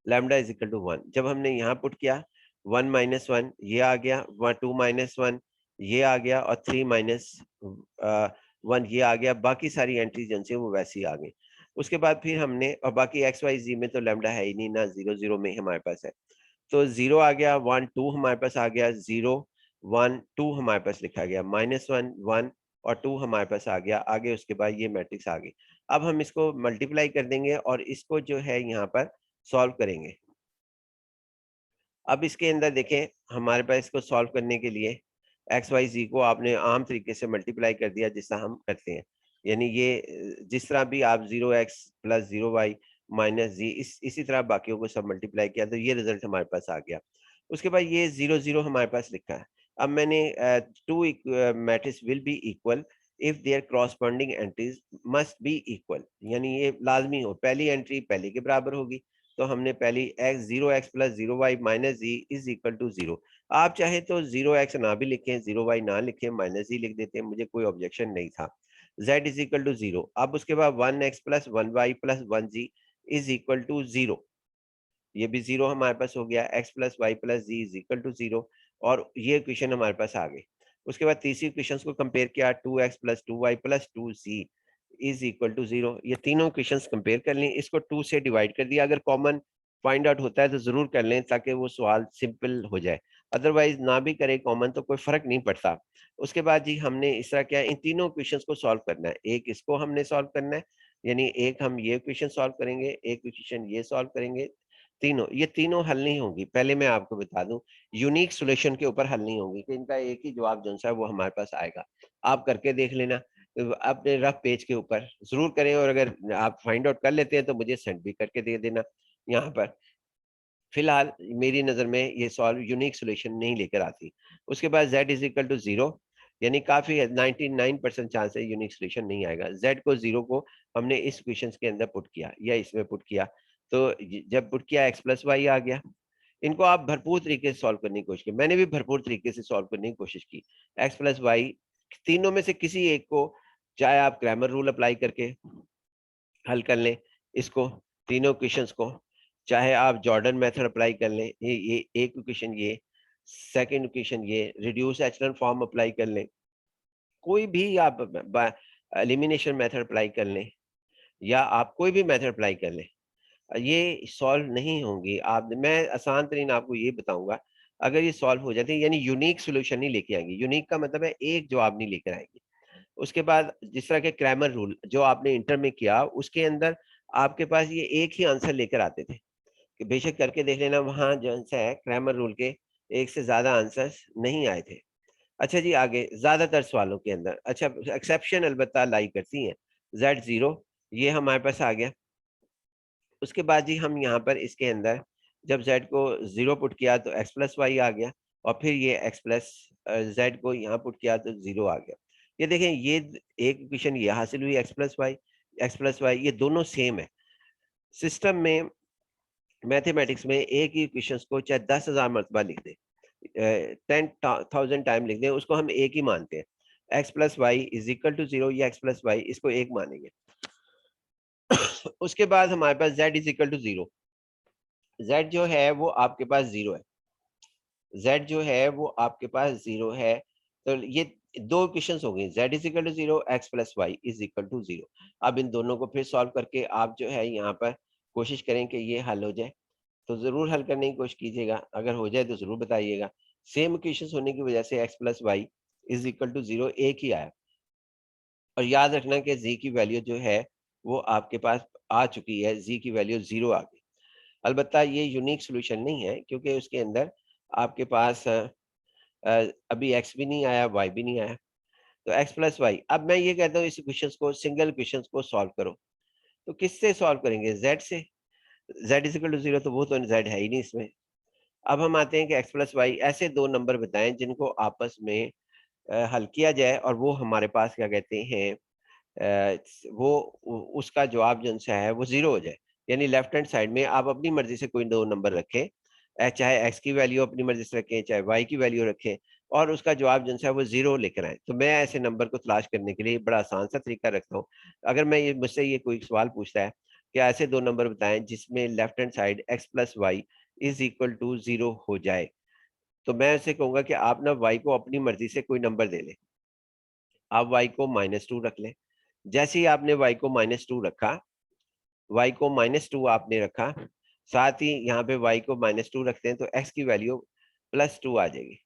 Speaker 1: लैम्डा इज इक्वल टू 1 जब हमने यहाँ पुट किया, 1 माइनस 1 ये आ गया, 2 माइनस 1 ये आ गया, और 3 माइनस 1 ये आ गया। बाकी सारी एंट्रीज जिनसे वो वैसी आ गई। उसके बाद फिर हमने, और बाकी एक्स वाई जी में तो लैम्डा है ही नहीं ना, 0 0 में हमारे पास है, तो 0 आ गया, 1 2 हमारे पास आ गया, 0 1 2 हमारे पास लिखा गया, -1 1 और 2 हमारे पास आ गया आगे। उसके बाद ये मैट्रिक्स आ गई। अब हम इसको मल्टीप्लाई कर देंगे और इसको जो है यहाँ पर सॉल्व करेंगे। अब इसके अंदर देखें, हमारे पास इसको सॉल्व करने के लिए एक्स वाई जी को आपने आम तरीके से मल्टीप्लाई कर दिया, जिससे हम करते हैं। यानी ये जिस तरह भी आप 0x प्लस 0y माइनस जी, इसी तरह बाकियों को सब मल्टीप्लाई किया, तो ये रिजल्ट हमारे पास आ गया। उसके बाद ये 0 0 हमारे पास लिखा है। अब मैंने two matrix will be equal if their corresponding entries must be equal, यानी ये लाजमी हो, पहली एंट्री पहले के बराबर होगी। तो हमने पहली x 0x plus 0y minus z is equal to 0। आप चाहे तो 0x ना भी लिखें, 0y ना लिखें, माइनस जी लिख देते हैं, मुझे कोई ऑब्जेक्शन नहीं था। z is equal to 0। अब उसके बाद 1x plus 1y plus 1g is equal to 0, ये भी 0 हमारे पास हो गया। x plus y plus z is equal to 0, और ये क्वेश्चन हमारे पास आ गए। उसके बाद तीसरी क्वेश्चन को कंपेयर किया, 2x plus 2y plus 2c is equal to 0। ये तीनों क्वेश्चंस कंपेयर कर लें, इसको 2 से डिवाइड कर दिया। अगर कॉमन फाइंड आउट होता है तो जरूर कर लें, ताकि वो सवाल सिंपल हो जाए। अदरवाइज ना भी करें कॉमन तो कोई फर्क नहीं पड़ता। उसके बाद जी हमने इस तरह क्या, इन तीनों क्वेश्चंस को सॉल्व करना है। एक इसको हमने सॉल्व करना है, यानी एक हम ये क्वेश्चन सॉल्व करेंगे, एक क्वेश्चन ये सॉल्व करेंगे। तीनों, ये तीनों हल नहीं होंगी, पहले मैं आपको बता दूं, यूनिक सॉल्यूशन के ऊपर हल नहीं होंगी कि इनका एक ही जवाब जो है वो हमारे पास आएगा। आप करके देख लेना अपने रफ पेज के ऊपर जरूर करें, और अगर आप फाइंड आउट कर लेते हैं तो मुझे सेंड भी करके दे देना। यहाँ पर फिलहाल मेरी नजर में ये सॉल्व यूनिक सॉल्यूशन नहीं लेकर आती। उसके बाद z इज इक्वल टू 0, यानी काफी 99% चांस है यूनिक सॉल्यूशन नहीं आएगा। z को 0 को हमने इस क्वेश्चन के अंदर पुट किया या इसमें पुट किया, तो जब पुट किया x प्लस वाई आ गया। इनको आप भरपूर तरीके से सॉल्व करने की कोशिश की, मैंने भी भरपूर तरीके से सॉल्व करने की कोशिश की। x प्लस वाई तीनों में से किसी एक को, चाहे आप क्रैमर रूल अप्लाई करके हल कर लें इसको, तीनों क्वेश्चंस को, चाहे आप जॉर्डन मेथड अप्लाई कर लें, ये एक इक्वेशन, ये सेकंड इक्वेशन, ये रिड्यूस एचलन फॉर्म अप्लाई कर लें, कोई भी आप एलिमिनेशन मेथड अप्लाई कर लें, या आप कोई भी मेथड अप्लाई कर लें, ये सॉल्व नहीं होंगी। आप, मैं आसान तरीन आपको ये बताऊंगा, अगर ये सॉल्व हो जाते हैं, यानी यूनिक सोल्यूशन नहीं लेके आएंगे। यूनिक का मतलब है एक जवाब नहीं लेकर आएंगे। उसके बाद जिस तरह के क्रैमर रूल जो आपने इंटर में किया, उसके अंदर आपके पास ये एक ही आंसर लेकर आते थे, कि बेशक करके देख लेना, वहां जो है क्रैमर रूल के एक से ज्यादा आंसर्स नहीं आए थे। अच्छा जी, आगे ज्यादातर सवालों के अंदर, अच्छा एक्सेप्शन अलबत्ता लाई करती हैं, Z0 ये हमारे पास आ गया। उसके बाद जी हम यहाँ पर इसके अंदर जब z को 0 पुट किया तो x प्लस वाई आ गया, और फिर ये x प्लस z को यहाँ पुट किया तो 0 आ गया। ये देखें, ये एक इक्वेशन ये हासिल हुई, x प्लस वाई ये दोनों सेम है। सिस्टम में, मैथमेटिक्स में एक ही इक्वेशन को चाहे 10,000 मरतबा लिख दे, 10,000 टाइम लिख दें, उसको हम एक ही मानते हैं। x plus y is equal to 0 या x प्लस वाई, इसको एक मानेंगे। उसके बाद हमारे पास z is equal to 0, z जो है वो आपके पास 0 है, z जो है वो आपके पास 0 है। तो ये दो इक्वेशंस हो गई, z is equal to 0, x plus y is equal to 0। अब इन दोनों को फिर सॉल्व करके आप जो है यहाँ पर कोशिश करें कि ये हल हो जाए। तो जरूर हल करने की कोशिश कीजिएगा, अगर हो जाए तो जरूर बताइएगा। सेम इक्वेशंस होने की वजह से x plus y is equal to 0 एक ही आया। और याद रखना कि z की वैल्यू जो है वो आपके पास आ चुकी है, z की वैल्यू 0 आ गई। अलबत्ता ये यूनिक सोल्यूशन नहीं है, क्योंकि उसके अंदर आपके पास अभी x भी नहीं आया, y भी नहीं आया। तो x प्लस वाई, अब मैं ये कहता हूँ इस क्वेश्चन को, सिंगल क्वेश्चन को सॉल्व करो। तो किससे सॉल्व करेंगे? z से। z इज इक्वल टू 0, तो वो तो z है ही नहीं इसमें। अब हम आते हैं कि x प्लस वाई, ऐसे दो नंबर बताएं जिनको आपस में हल किया जाए और वो हमारे पास क्या कहते हैं, वो उसका जवाब जो सा है वो 0 हो जाए। यानी लेफ्ट हैंड साइड में आप अपनी मर्जी से कोई दो नंबर रखें, चाहे x की वैल्यू अपनी मर्जी से रखें, चाहे y की वैल्यू रखें, और उसका जवाब जो सा है वो 0 लेकर आए। तो मैं ऐसे नंबर को तलाश करने के लिए बड़ा आसान सा तरीका रखता हूँ। अगर मैं ये मुझसे ये कोई सवाल पूछता है कि ऐसे दो नंबर बताएं जिसमें left hand side x plus y is equal to 0 हो जाए, तो मैं ऐसे कहूंगा कि आप ना y को अपनी मर्जी से कोई नंबर दे लें। आप y को -2 रख लें। जैसे ही आपने y को -2 रखा, y को -2 आपने रखा, साथ ही यहाँ पे y को -2 रखते हैं तो x की वैल्यू +2 आ जाएगी।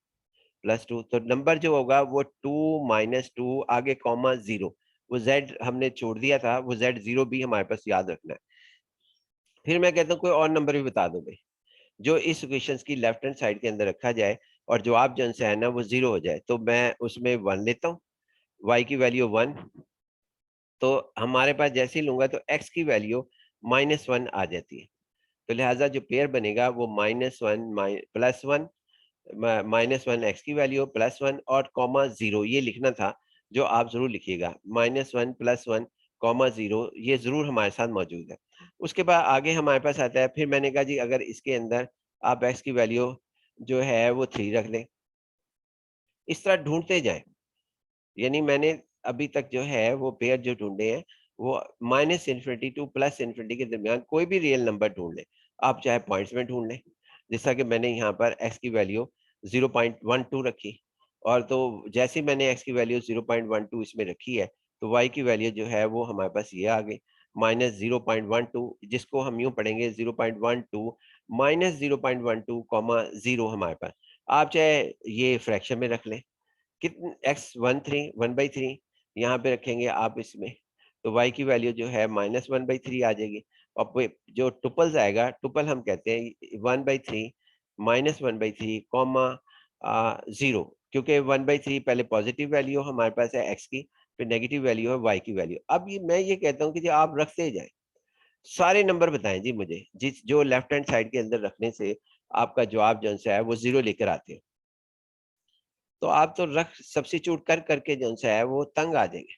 Speaker 1: +2, तो नंबर जो होगा वो 2 -2 आगे कॉमा 0, वो z हमने छोड़ दिया था, वो z 0 भी हमारे पास याद रखना है। फिर मैं कहता हूँ कोई और नंबर भी बता दो भाई, जो इस इक्वेशन की लेफ्ट हैंड साइड के अंदर रखा जाए और जवाब जो है ना वो 0 हो जाए। तो मैं उसमें 1 लेता हूँ, y की वैल्यू 1, तो हमारे पास जैसे ही लूंगा तो x की वैल्यू -1 आ जाती है। तो लिहाजा जो पेयर बनेगा वो -1 +1, -1 x की वैल्यू +1 और कॉमा 0 ये लिखना था, जो आप जरूर लिखिएगा। -1 +1 कॉमा 0 ये जरूर हमारे साथ मौजूद है। उसके बाद आगे हमारे पास आता है, फिर मैंने कहा जी अगर इसके अंदर आप x की वैल्यू जो है वो 3 रख लें, इस तरह ढूंढते जाएं। यानी मैंने अभी तक जो है वो पेयर जो ढूंढे हैं वो -∞ टू +∞ के दरमियान कोई भी रियल नंबर ढूंढ लें। आप चाहे पॉइंट्स में ढूंढ लें, जैसा कि मैंने यहाँ पर x की वैल्यू 0.12 रखी, और तो जैसे ही मैंने x की वैल्यू 0.12 इसमें रखी है, तो y की वैल्यू जो है वो हमारे पास ये आ गई -0.12, जिसको हम यूं पढ़ेंगे 0.12 -0.12 कॉमा 0 हमारे पास। आप चाहे ये फ्रैक्शन में रख लें, कितने x13 1/3 यहाँ पे रखेंगे आप इसमें, तो y की वैल्यू जो है -1/3 आ जाएगी। और जो टुपल्स आएगा, टुपल हम कहते हैं 1/3 -1/3 कॉमा 0, क्योंकि 1/3 पहले पॉजिटिव वैल्यू हमारे पास है x की, फिर नेगेटिव वैल्यू है y की वैल्यू। अब ये मैं ये कहता हूँ कि जी आप रखते जाएं, सारे नंबर बताएं जी मुझे जिस जो लेफ्ट हैंड साइड के अंदर रखने से आपका जवाब जो है वो 0 लेकर आते हैं। तो आप तो रख सब्स्टिट्यूट कर करके जो है वो तंग आ जाएंगे।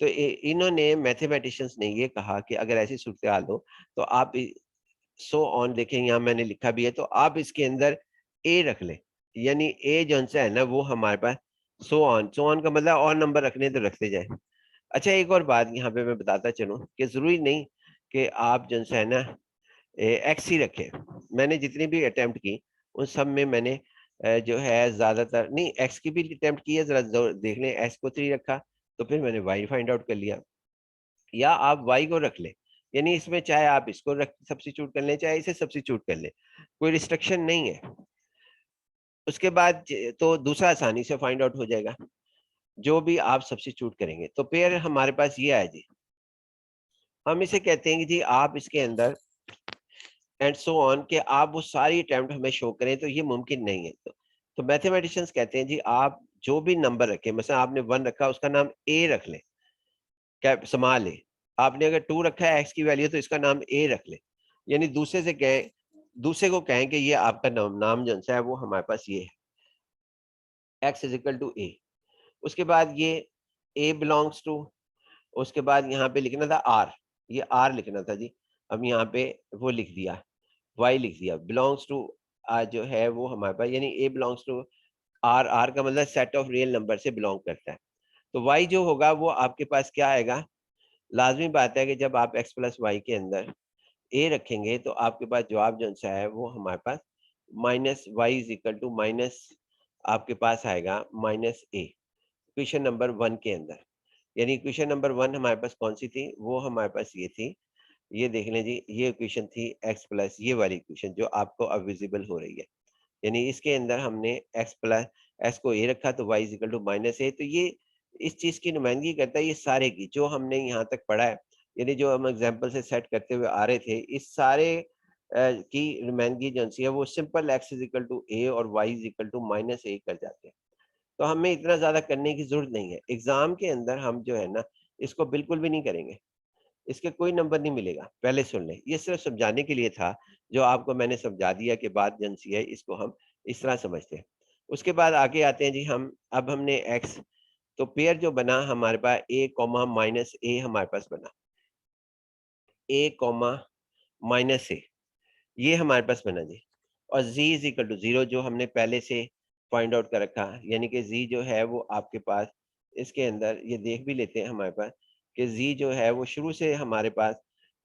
Speaker 1: तो इन्होंने मैथमेटिशियंस ने ये कहा कि अगर ऐसी सूरत हो तो आप सो ऑन देखें, यहाँ मैंने लिखा भी है, तो आप इसके अंदर ए रख लें। यानी ए जो है ना वो हमारे पास सो ऑन का मतलब और नंबर रखने तो रखते जाए। अच्छा, एक और बात यहाँ पे मैं बताता चलूं कि जरूरी नहीं कि आप जो है ना एक्स ही रखे। मैंने जितनी भी अटेम्प्ट की उन सब में मैंने जो है ज्यादातर नहीं एक्स की भी अटेम्प्ट की है, जरा देख लें, एक्स को 3 रखा तो फिर मैंने वाई फाइंड आउट कर लिया, या आप वाई को रख लें। यानी इसमें चाहे आप इसको रख सब्स्टिट्यूट कर लें, चाहे इसे सब्स्टिट्यूट कर लें, कोई रिस्ट्रिक्शन नहीं है। उसके बाद तो दूसरा आसानी से फाइंड आउट हो जाएगा, जो भी आप सब्स्टिट्यूट करेंगे। तो पेयर हमारे पास ये आया जी, हम इसे कहते हैं कि जी आप इसके अंदर एंड सो ऑन के आप वो सारी अटेम्प्ट हमें शो करें, तो ये मुमकिन नहीं है। तो मैथमेटिशियंस कहते हैं जी आप जो भी नंबर रखें, मतलब आपने 1 रखा उसका नाम ए रख लें, क्या स्मॉल ए। आपने अगर 2 रखा है एक्स की वैल्यू तो इसका नाम ए रख लें। यानी दूसरे को कहें कि ये आपका नाम जो है वो हमारे पास ये है, x is equal to a. उसके बाद ये ए बिलोंग्स टू, उसके बाद यहाँ पे लिखना था आर, ये आर लिखना था जी। अब यहाँ पे वो लिख दिया, वाई लिख दिया, बिलोंग्स टू जो है वो हमारे पास, यानी ए बिलोंग्स टू आर, आर का मतलब सेट ऑफ रियल नंबर से बिलोंग करता है। तो वाई जो होगा वो आपके पास क्या आएगा, लाजमी बात है कि जब आप एक्स प्लस वाई के अंदर ए रखेंगे तो आपके पास जवाब जो सा है वो हमारे पास -y is equal to minus, आपके पास आएगा -a, क्वेश्चन नंबर 1 के अंदर। यानी क्वेश्चन नंबर 1 हमारे पास कौन सी थी, वो हमारे पास ये थी ये देख लें जी, ये इक्वेशन थी x प्लस ये वाली इक्वेशन जो आपको अब विजिबल हो रही है। यानी इसके अंदर हमने x प्लस x को a रखा तो y is equal to minus a. तो ये इस चीज की नुमाइंदगी करता है ये सारे की जो हमने यहाँ तक पढ़ा है, यानी जो हम एग्जाम्पल से सेट करते हुए आ रहे थे, इस सारे की नुमाइंदगी जो सी है वो simple x is equal to a और y is equal to minus a कर जाते हैं। तो हमें इतना ज्यादा करने की जरूरत नहीं है। एग्जाम के अंदर हम जो है ना इसको बिल्कुल भी नहीं करेंगे, इसके कोई नंबर नहीं मिलेगा। पहले सुन लें, ये सिर्फ समझाने के लिए था, जो आपको मैंने समझा दिया कि बात जनसी है, इसको हम इस तरह समझते हैं। उसके बाद आगे आते हैं जी हम, अब हमने x, तो पेयर जो बना हमारे पास a कॉमा माइनस ए हमारे पास बना, a कॉमा माइनस ए, ये हमारे पास बना जी। और z इज इक्वल टू 0 जो हमने पहले से फाइंड आउट कर रखा, यानी कि z जो है वो आपके पास इसके अंदर ये देख भी लेते हैं हमारे पास कि z जो है वो शुरू से हमारे पास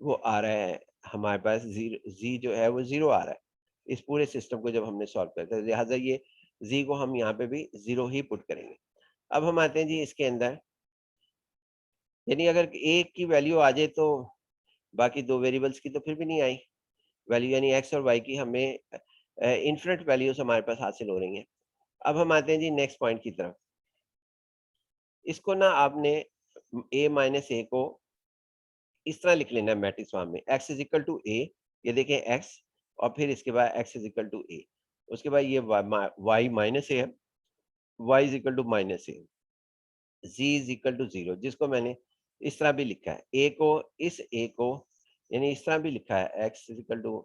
Speaker 1: वो आ रहा है, हमारे पास z जो है वो 0 आ रहा है इस पूरे सिस्टम को जब हमने सॉल्व करते हैं। लिहाजा ये z को हम यहाँ पे भी 0 ही पुट करेंगे। अब हम आते हैं जी इसके अंदर, यानी अगर एक की वैल्यू आ जाए तो बाकी दो वेरिएबल्स की तो फिर भी नहीं आई वैल्यू, यानी एक्स और वाई की हमें इन्फिनिट वैल्यूज हमारे पास हासिल हो रही हैं। अब हम आते हैं जी नेक्स्ट पॉइंट की तरफ। इसको ना आपने a माइनस ए को इस तरह लिख लेना है मैट्रिक्स फॉर्म में, x is equal to a, ये देखें x, और फिर इसके बाद x is equal to a, उसके बाद ये y माइनस ए है, y is equal to minus a, z is equal to 0, जिसको मैंने इस तरह भी लिखा है, a को इस a को यानी इस तरह भी लिखा है, x is equal to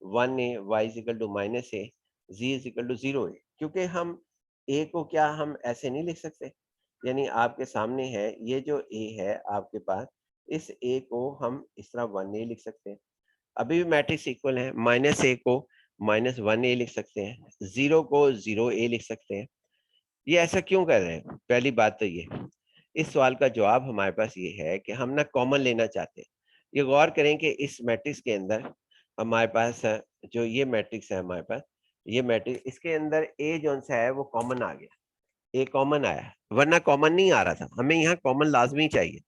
Speaker 1: 1a, y is equal to minus a, z is equal to 0a। क्योंकि हम a को क्या हम ऐसे नहीं लिख सकते, यानी आपके सामने है ये जो a है आपके पास, इस a को हम इस तरह 1a लिख सकते हैं। अभी भी मैट्रिक्स इक्वल है, माइनस ए को माइनस 1a लिख सकते हैं, 0 को 0a लिख सकते हैं। ये ऐसा क्यों कर रहे हैं? पहली बात तो ये, इस सवाल का जवाब हमारे पास ये है कि हम ना कॉमन लेना चाहते हैं। ये गौर करें कि इस मैट्रिक्स के अंदर हमारे पास जो ये मैट्रिक्स है हमारे पास, ये मैट्रिक्स इसके अंदर ए जो सा है वो कॉमन आ गया, ए कॉमन आया, वरना कॉमन नहीं आ रहा था। हमें यहाँ कॉमन लाजमी चाहिए।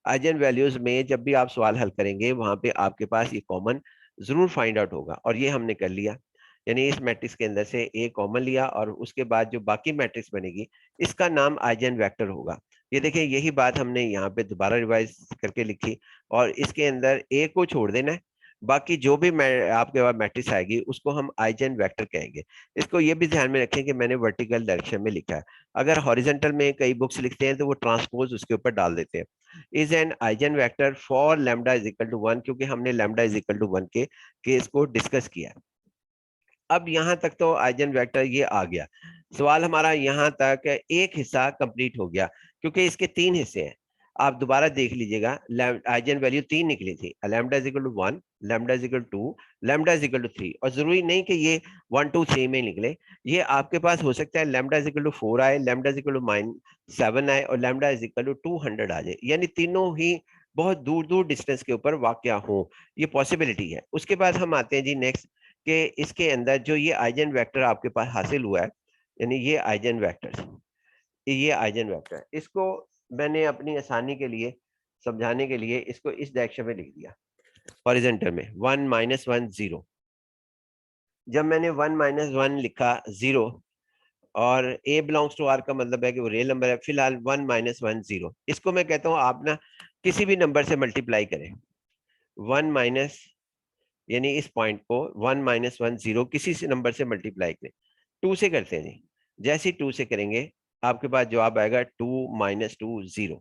Speaker 1: आइजन वैल्यूज में जब भी आप सवाल हल करेंगे वहां पे आपके पास ये कॉमन जरूर फाइंड आउट होगा, और ये हमने कर लिया। यानी इस मैट्रिक्स के अंदर से ए कॉमन लिया और उसके बाद जो बाकी मैट्रिक्स बनेगी इसका नाम आइजन वेक्टर होगा। ये देखिए यही बात हमने यहाँ पे दोबारा रिवाइज करके लिखी, और इसके अंदर ए को छोड़ देना है, बाकी जो भी आपके पास मैट्रिक्स आएगी उसको हम आइजन वेक्टर कहेंगे। इसको ये भी ध्यान में रखें कि मैंने वर्टिकल डायरेक्शन में लिखा है, अगर हॉरिजॉन्टल में कई बुक्स लिखते हैं तो वो ट्रांसपोज उसके ऊपर डाल देते हैं। Is an eigen vector for lambda is equal to 1, क्योंकि हमने लैम्डा इज इक्वल टू 1 के केस को डिस्कस किया। अब यहाँ तक तो आइजन वेक्टर ये आ गया, सवाल हमारा यहाँ तक एक हिस्सा कंप्लीट हो गया, क्योंकि इसके तीन हिस्से हैं। आप दोबारा देख लीजिएगा, आइजन वैल्यू 3 निकली थी, lambda is equal to 1, lambda is equal to 2, lambda is equal to 3, और जरूरी नहीं कि ये 1 2 3 में निकले, ये आपके पास हो सकता है लैम्डा इज इक्वल टू 4 आए, लैम्डा इज इक्वल टू -7 आए, और लैम्डा इज इक्वल टू 200 आ जाए, यानी तीनों ही बहुत दूर दूर डिस्टेंस के ऊपर वाकया हो, ये पॉसिबिलिटी है। उसके बाद हम आते हैं जी नेक्स्ट, कि इसके अंदर जो ये आइजन वेक्टर आपके पास हासिल हुआ है, यानी ये आइजन वेक्टर, ये आइजन वेक्टर, इसको मैंने अपनी आसानी के लिए समझाने के लिए इसको इस डायरेक्शन में लिख दिया, हॉरिजॉन्टल में 1 -1 0। जब मैंने 1 -1 लिखा 0, और a बिलोंग्स टू r का मतलब है कि वो रियल नंबर है, फिलहाल 1 -1 0, इसको मैं कहता हूँ आप ना किसी भी नंबर से मल्टीप्लाई करें, 1 माइनस, यानी इस पॉइंट को 1 -1 0 किसी से नंबर से मल्टीप्लाई करें, 2 से करते हैं जी, जैसे ही 2 से करेंगे आपके पास जवाब आएगा 2 -2 0,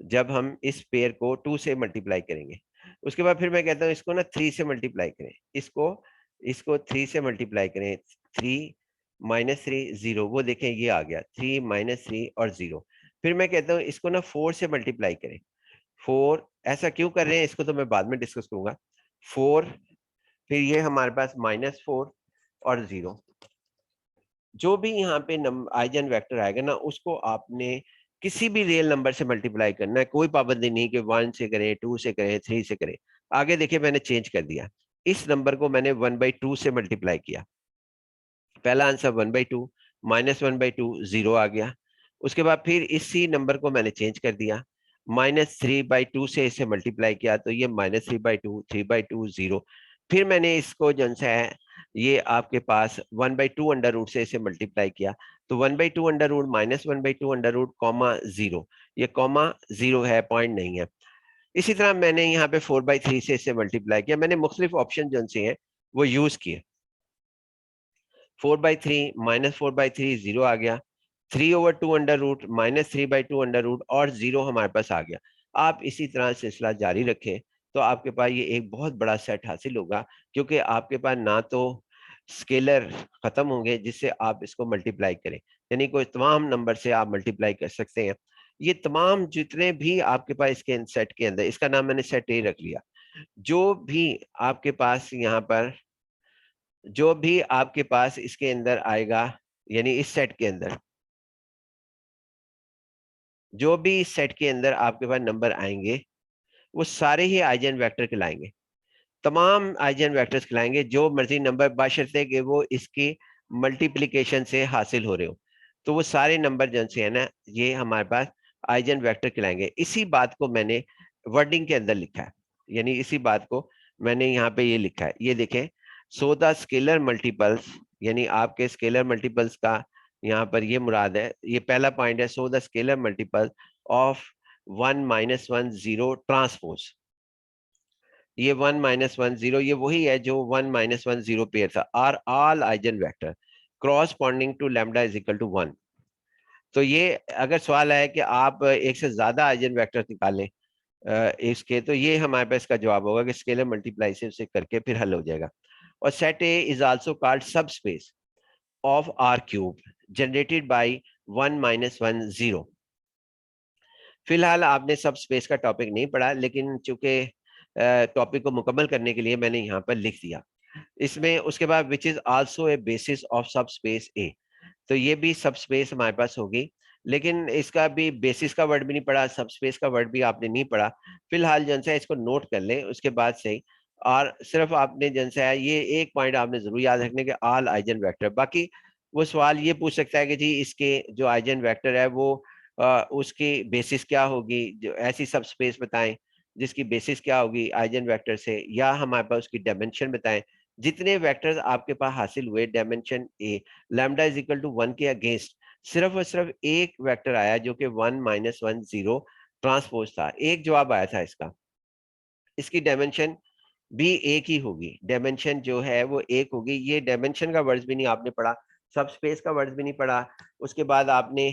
Speaker 1: जब हम इस पेयर को 2 से मल्टीप्लाई करेंगे। उसके बाद फिर मैं कहता हूँ इसको ना 3 से मल्टीप्लाई करें, इसको इसको 3 से मल्टीप्लाई करें, 3 -3 0, वो देखें ये आ गया 3 -3 और 0। फिर मैं कहता हूँ इसको ना 4 से मल्टीप्लाई करें, 4, ऐसा क्यों कर रहे हैं इसको तो मैं बाद में डिस्कस करूंगा, 4, फिर ये हमारे पास -4 और 0। जो भी यहाँ पे आइजन वेक्टर आएगा ना उसको आपने किसी भी रियल नंबर से मल्टीप्लाई करना है, कोई पाबंदी नहीं कि 1 से करें, 2 से करें, 3 से करें। आगे देखिए मैंने चेंज कर दिया, इस नंबर को मैंने 1/2 से मल्टीप्लाई किया, पहला आंसर 1/2, -1/2 0 आ गया। उसके बाद फिर इसी नंबर को मैंने चेंज कर दिया, -3/2 से इसे मल्टीप्लाई किया तो ये -3/2, 3/2 0। फिर मैंने इसको जो है ये आपके पास 1/2 अंडर रूट से इसे मल्टीप्लाई किया तो 1/2 under root -1/2 under root comma 0। ये कॉमा 0 है, पॉइंट नहीं है। इसी तरह मैंने यहाँ पे 4/3 से इसे मल्टीप्लाई किया। मैंने मुख्तलिफ ऑप्शन जो से हैं वो यूज किए। 4/3 -4/3 0 आ गया, 3/2 अंडर रूट -3/2 अंडर रूट और 0 हमारे पास आ गया। आप इसी तरह सिलसिला जारी रखें तो आपके पास ये एक बहुत बड़ा सेट हासिल होगा, क्योंकि आपके पास ना तो स्केलर खत्म होंगे जिससे आप इसको मल्टीप्लाई करें, यानी कोई तमाम नंबर से आप मल्टीप्लाई कर सकते हैं। ये तमाम जितने भी आपके पास इसके सेट के अंदर, इसका नाम मैंने सेट ए रख लिया, जो भी आपके पास यहाँ पर जो भी आपके पास इसके अंदर आएगा, यानी इस सेट के अंदर जो भी इस सेट के अंदर आपके पास नंबर आएंगे वो सारे ही आइजन वेक्टर कहलाएंगे। तमाम आइजन वेक्टर्स कहलाएंगे, जो मर्जी नंबर, बशर्ते कि वो इसकी मल्टीप्लिकेशन से हासिल हो रहे हो। तो वो सारे नंबर जो से है ना, ये हमारे पास आइजन वेक्टर कहलाएंगे। इसी बात को मैंने वर्डिंग के अंदर लिखा है, यानी इसी बात को मैंने यहाँ पे ये लिखा है। ये देखें, सो द स्केलर मल्टीपल्स, यानी आपके स्केलर मल्टीपल्स का यहाँ पर ये मुराद है। ये पहला पॉइंट है, so the scalar multiple of 1 - 1 0 transpose. ये 1 - 1 0 ये वही है जो 1 - 1 0 पेयर था। Are all eigen vector corresponding to lambda is equal to 1। तो ये अगर सवाल है कि आप एक से ज्यादा आइजन वेक्टर निकालें इसके, तो ये हमारे पास इसका जवाब होगा कि स्केलर मल्टीप्लाई से उसे करके फिर हल हो जाएगा। और set A is also called subspace of R cube generated by 1 - 1 0। फिलहाल आपने सब स्पेस का टॉपिक नहीं पढ़ा, लेकिन चूंकि टॉपिक को मुकम्मल करने के लिए मैंने यहाँ पर लिख दिया। इसमें उसके बाद which is also a basis of सब स्पेस ए, तो ये भी सब स्पेस हमारे पास होगी, लेकिन इसका भी बेसिस का वर्ड भी नहीं पढ़ा, सब स्पेस का वर्ड भी आपने नहीं पढ़ा। फिलहाल जन से इसको नोट कर लें, उसके बाद से ही। और सिर्फ आपने जन से ये एक पॉइंट आपने जरूर याद रखने के ऑल आइजन वेक्टर। बाकी वो सवाल ये पूछ सकता है कि जी इसके जो आइजन वेक्टर है वो उसकी बेसिस क्या होगी, जो ऐसी सब स्पेस बताएं जिसकी बेसिस क्या होगी आइजन वेक्टर से, या हमारे पास उसकी डायमेंशन बताएं। जितने वेक्टर्स आपके पास हासिल हुए dimension a, lambda is equal to 1 के अगेंस्ट सिर्फ और सिर्फ एक वेक्टर आया जो कि 1 - 1 0 ट्रांसपोज था। एक जवाब आया था इसका। इसकी डायमेंशन भी एक ही होगी, डायमेंशन जो है वो एक होगी। ये डायमेंशन का वर्ड्स भी नहीं आपने पढ़ा, सब स्पेस का वर्ड्स भी नहीं पढ़ा। उसके बाद आपने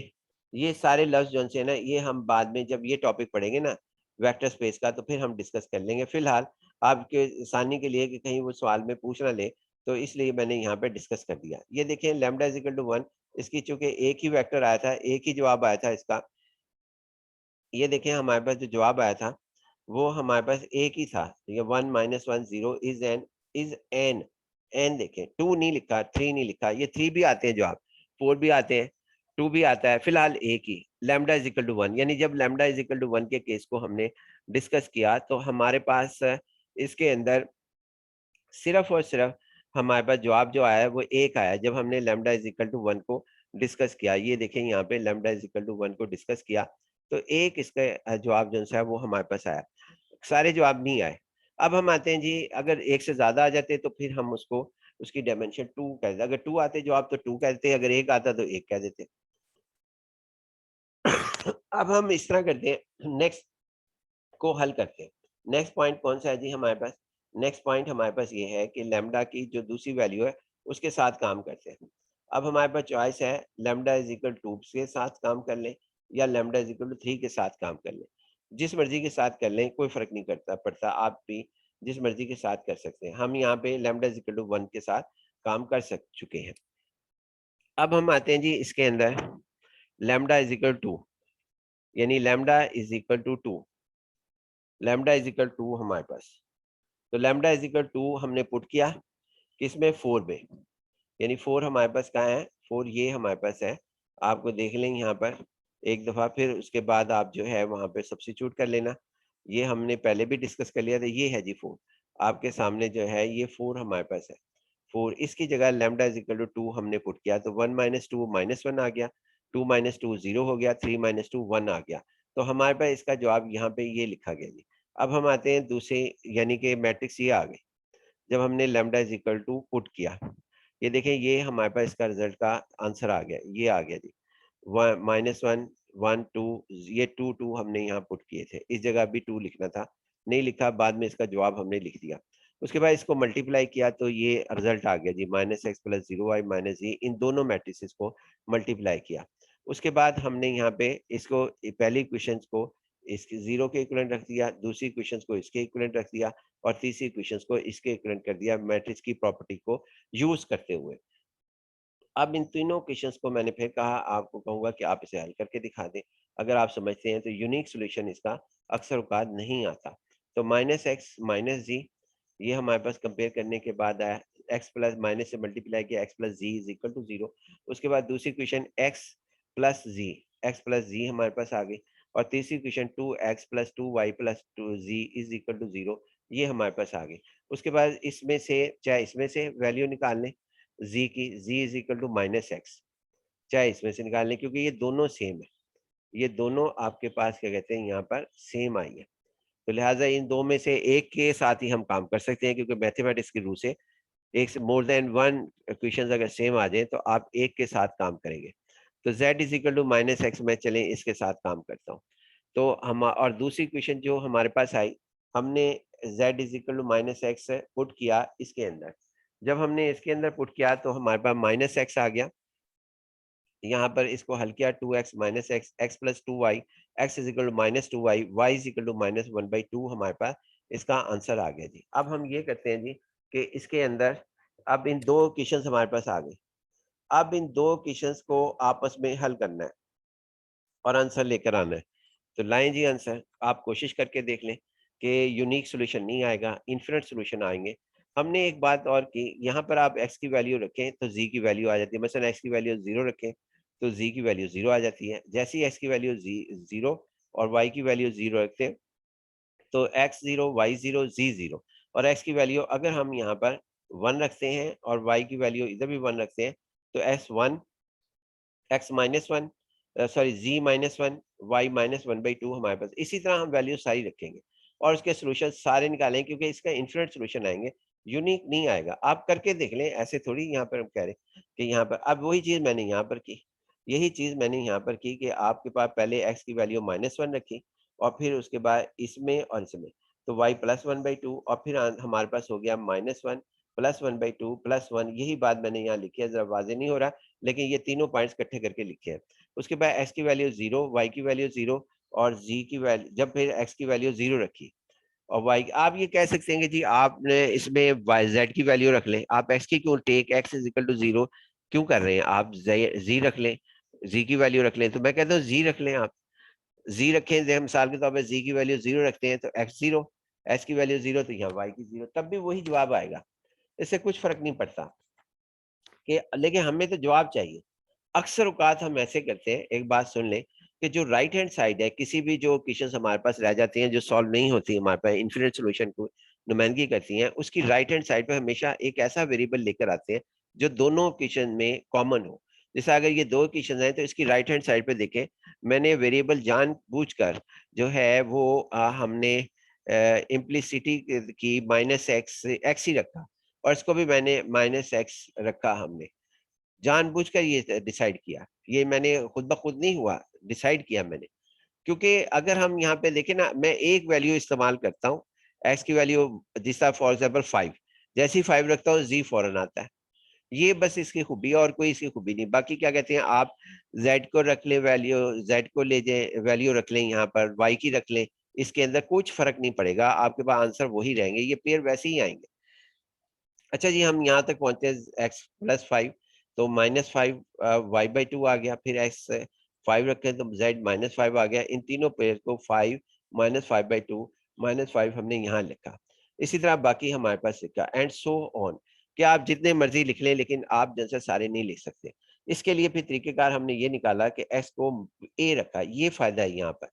Speaker 1: ये सारे लफ्ज जो से ना, ये हम बाद में जब ये टॉपिक पढ़ेंगे ना वेक्टर स्पेस का, तो फिर हम डिस्कस कर लेंगे। फिलहाल आपके आसानी के लिए कि कहीं वो सवाल में पूछ ना ले, तो इसलिए मैंने यहाँ पे डिस्कस कर दिया। ये देखें, लैम्डा इज इक्वल टू 1, इसकी चूंकि एक ही वेक्टर आया था, एक ही जवाब आया था इसका। ये देखें हमारे पास जो जवाब आया था वो हमारे पास एक ही था। ये 1 - 1 0 इज एन। एन देखें, 2 नहीं लिखा, 3 नहीं लिखा। ये 3 भी आते हैं जवाब, 4 भी आते हैं, 2 भी आता है। फिलहाल एक ही लैम्डा इज इक्वल टू 1, यानी जब लैम्डा इज इक्वल टू 1 के केस को हमने डिस्कस किया तो हमारे पास इसके अंदर सिर्फ और सिर्फ हमारे पास जवाब जो आया है वो एक आया जब हमने लैम्डा इज इक्वल टू 1 को डिस्कस किया। ये देखें यहाँ पे लैम्डा इज इक्वल टू 1 को डिस्कस किया तो एक इसका जवाब जो है वो हमारे पास आया, सारे जवाब नहीं आए। अब हम आते हैं जी, अगर एक से ज्यादा आ जाते तो फिर हम उसको उसकी डायमेंशन 2 कह देते। अगर 2 आते जवाब तो 2 कहते, अगर एक आता तो एक कह देते। अब हम इस तरह करते हैं, नेक्स्ट को हल करते हैं। नेक्स्ट पॉइंट कौन सा है जी हमारे पास? नेक्स्ट पॉइंट हमारे पास ये है कि लैम्डा की जो दूसरी वैल्यू है उसके साथ काम करते हैं। अब हमारे पास चॉइस है, लैम्डा इज इक्वल टू के साथ काम कर लें या लैम्डा इज इक्वल टू 3 के साथ काम कर लें। जिस मर्जी के साथ कर लें, कोई फर्क नहीं करता पड़ता, आप भी जिस मर्जी के साथ कर सकते हैं। हम यहाँ पे लैम्डा इज इक्वल टू 1 के साथ काम कर चुके हैं। अब हम आते हैं जी इसके अंदर, लैम्डा इज इक्वल टू, यानी lambda is equal to 2, lambda is equal to हमारे पास, तो लैम्डा इज इक्वल टू हमने पुट किया किसमें, 4 में, यानी 4 हमारे पास कहाँ है, 4 ये हमारे पास है। आपको देख लेंगे यहाँ पर एक दफा, फिर उसके बाद आप जो है वहां पे सब्स्टिट्यूट कर लेना। ये हमने पहले भी डिस्कस कर लिया था, ये है जी 4 आपके सामने जो है, ये 4 हमारे पास है। 4 इसकी जगह लैम्डा इज इक्वल टू 2 हमने पुट किया तो 1 - 2 -1 आ गया, 2 - 2 0 हो गया, 3 - 2 1 आ गया। तो हमारे पास इसका जवाब यहाँ पे ये लिखा गया जी। अब हम आते हैं दूसरे, यानी कि मैट्रिक्स ये आ गई। जब हमने lambda is equal to put किया, ये देखें, ये हमारे पास इसका रिजल्ट का आंसर आ गया, ये आ गया जी। -1 1 2, ये 2 2 हमने यहाँ पुट किए थे, इस जगह भी 2 लिखना था, नहीं लिखा, बाद में इसका जवाब हमने लिख दिया। उसके बाद इसको मल्टीप्लाई किया तो ये रिजल्ट आ गया जी, -x + 0y - z, इन दोनों मैट्रिसेस को मल्टीप्लाई किया। उसके बाद हमने यहाँ पे इसको पहले इक्वेशन को इसके जीरो के इक्विवेलेंट रख दिया, दूसरी इक्वेशन को इसके इक्विवेलेंट रख दिया, और तीसरी इक्वेशन को इसके इक्विवेलेंट कर दिया मैट्रिक्स की प्रॉपर्टी को यूज करते हुए। अब इन तीनों क्वेश्चंस को मैंने फिर कहा, आपको कहूंगा कि आप इसे हल करके दिखा दें। अगर आप समझते हैं तो यूनिक सॉल्यूशन इसका अक्सर औकात नहीं आता। तो -x - z, ये हमारे पास कंपेयर करने के बाद आया, x प्लस माइनस से मल्टीप्लाई किया, x plus z is equal to 0। उसके बाद दूसरी क्वेश्चन x प्लस जी हमारे पास आ गई, और तीसरी question 2x + 2y + 2z is equal to 0, ये हमारे पास आ गई। उसके बाद इसमें से, चाहे इसमें से वैल्यू निकाल लें z की, z is equal to -x, चाहे इसमें से निकाल लें, क्योंकि ये दोनों सेम है, ये दोनों आपके पास क्या कहते हैं यहाँ पर सेम आई है। तो लिहाजा इन दो में से एक के साथ ही हम काम कर सकते हैं, क्योंकि मैथमेटिक्स के रूल से एक से मोर देन वन क्वेश्चन अगर सेम आ जाए तो आप एक के साथ काम करेंगे। तो z is equal to -x, मैं चले इसके साथ काम करता हूँ। तो हम, और दूसरी क्वेश्चन जो हमारे पास आई, हमने z is equal to -x put किया इसके अंदर। जब हमने इसके अंदर पुट किया तो हमारे पास -x आ गया, यहाँ पर इसको हल किया, 2x - x, x + 2y, x is equal to -2y, y is equal to -1/2, हमारे पास इसका आंसर आ गया जी। अब हम ये करते हैं जी कि इसके अंदर अब इन दो क्वेश्चंस हमारे पास आ गए। अब इन दो क्वेश्चंस को आपस में हल करना है और आंसर लेकर आना है। तो लाएं जी आंसर, आप कोशिश करके देख लें कि यूनिक सॉल्यूशन नहीं आएगा, इन्फिनिट सॉल्यूशन आएंगे। हमने एक बात और की, यहाँ पर आप x की वैल्यू रखें तो z की वैल्यू आ जाती है। मसलन x की वैल्यू 0 रखें तो z की वैल्यू 0 आ जाती है। जैसे ही x की वैल्यू 0 और y की वैल्यू 0 रखते हैं तो x 0, y 0, z 0, और x की वैल्यू अगर हम यहाँ पर 1 रखते हैं और y की वैल्यू इधर भी 1 रखते हैं तो x1, x -1, sorry z -1, y -1/2 हमारे पास। इसी तरह हम वैल्यू सारी रखेंगे और उसके सोल्यूशन सारे निकालेंगे, क्योंकि इसका इन्फिनिट सोल्यूशन आएंगे, यूनिक नहीं आएगा। आप करके देख लें, ऐसे थोड़ी यहाँ पर हम कह रहे हैं कि यहाँ पर। अब वही चीज मैंने यहाँ पर की, यही चीज मैंने यहाँ पर की कि आपके पास पहले x की वैल्यू -1 रखी, और फिर उसके बाद इसमें और इसमें, तो y +1/2, और फिर हमारे पास हो गया -1 +1/2 +1। यही बात मैंने यहाँ लिखी है, जरा वाजे नहीं हो रहा, लेकिन ये तीनों पॉइंट्स इकट्ठे करके लिखे हैं। उसके बाद x की वैल्यू 0, y की वैल्यू 0, और z की वैल्यू, जब फिर x की वैल्यू 0 रखी और y, आप ये कह सकते हैं कि जी आपने इसमें z की वैल्यू रख लें, आप x की क्यों, take x is equal to 0 क्यों कर रहे हैं, आप z रख लें, z की वैल्यू रख लें। तो मैं कहता हूँ z रख लें, आप z रखें, मिसाल के तौर पर z की वैल्यू 0 रखते हैं तो x 0, x की वैल्यू 0 तो यहाँ y की 0, तब भी वही जवाब आएगा, इससे कुछ फर्क नहीं पड़ता कि, लेकिन हमें तो जवाब चाहिए। अक्सर औकात हम ऐसे करते हैं, एक बात सुन लें, कि जो राइट हैंड साइड है, किसी भी जो क्वेश्चन हमारे पास रह जाती हैं जो सॉल्व नहीं होती, हमारे पास इन्फिनिट सॉल्यूशन को नुमाइंदगी करती हैं, उसकी राइट हैंड साइड पे हमेशा एक ऐसा वेरिएबल लेकर आते हैं जो दोनों क्वेश्चन में कॉमन हो। जैसे अगर ये दो क्वेश्चन हैं तो इसकी राइट हैंड साइड पे देखें, मैंने वेरिएबल जानबूझकर जो है वो हमने इम्प्लिसिटी की -x ही रखा, और इसको भी मैंने -x रखा, हमने जानबूझकर ये डिसाइड किया, ये मैंने खुद ब खुद नहीं हुआ, डिसाइड किया मैंने। क्योंकि अगर हम यहाँ पे देखें ना, मैं एक वैल्यू इस्तेमाल करता हूँ, x की वैल्यू जिस तरह फॉर एग्जाम्पल 5, जैसे ही 5 रखता हूँ z फौरन आता है। ये बस इसकी खूबी है और कोई इसकी खूबी नहीं। बाकी क्या कहते हैं, आप z को रख लें वैल्यू, z को ले जाए वैल्यू रख लें, यहाँ पर y की रख लें, इसके अंदर कुछ फर्क नहीं पड़ेगा, आपके पास आंसर वही रहेंगे, ये पेयर वैसे ही आएंगे। अच्छा जी, हम यहाँ तक पहुंचे x +5, तो -5 y/2 आ गया, फिर x 5 रखें तो z -5 आ गया। इन तीनों पेयर को 5 -5/2 -5 हमने यहाँ लिखा। इसी तरह बाकी हमारे पास लिखा, एंड सो ऑन, कि आप जितने मर्जी लिख लें, लेकिन आप जैसे सारे नहीं लिख सकते। इसके लिए फिर तरीकेकार हमने ये निकाला कि x को a रखा, ये फायदा है यहाँ पर।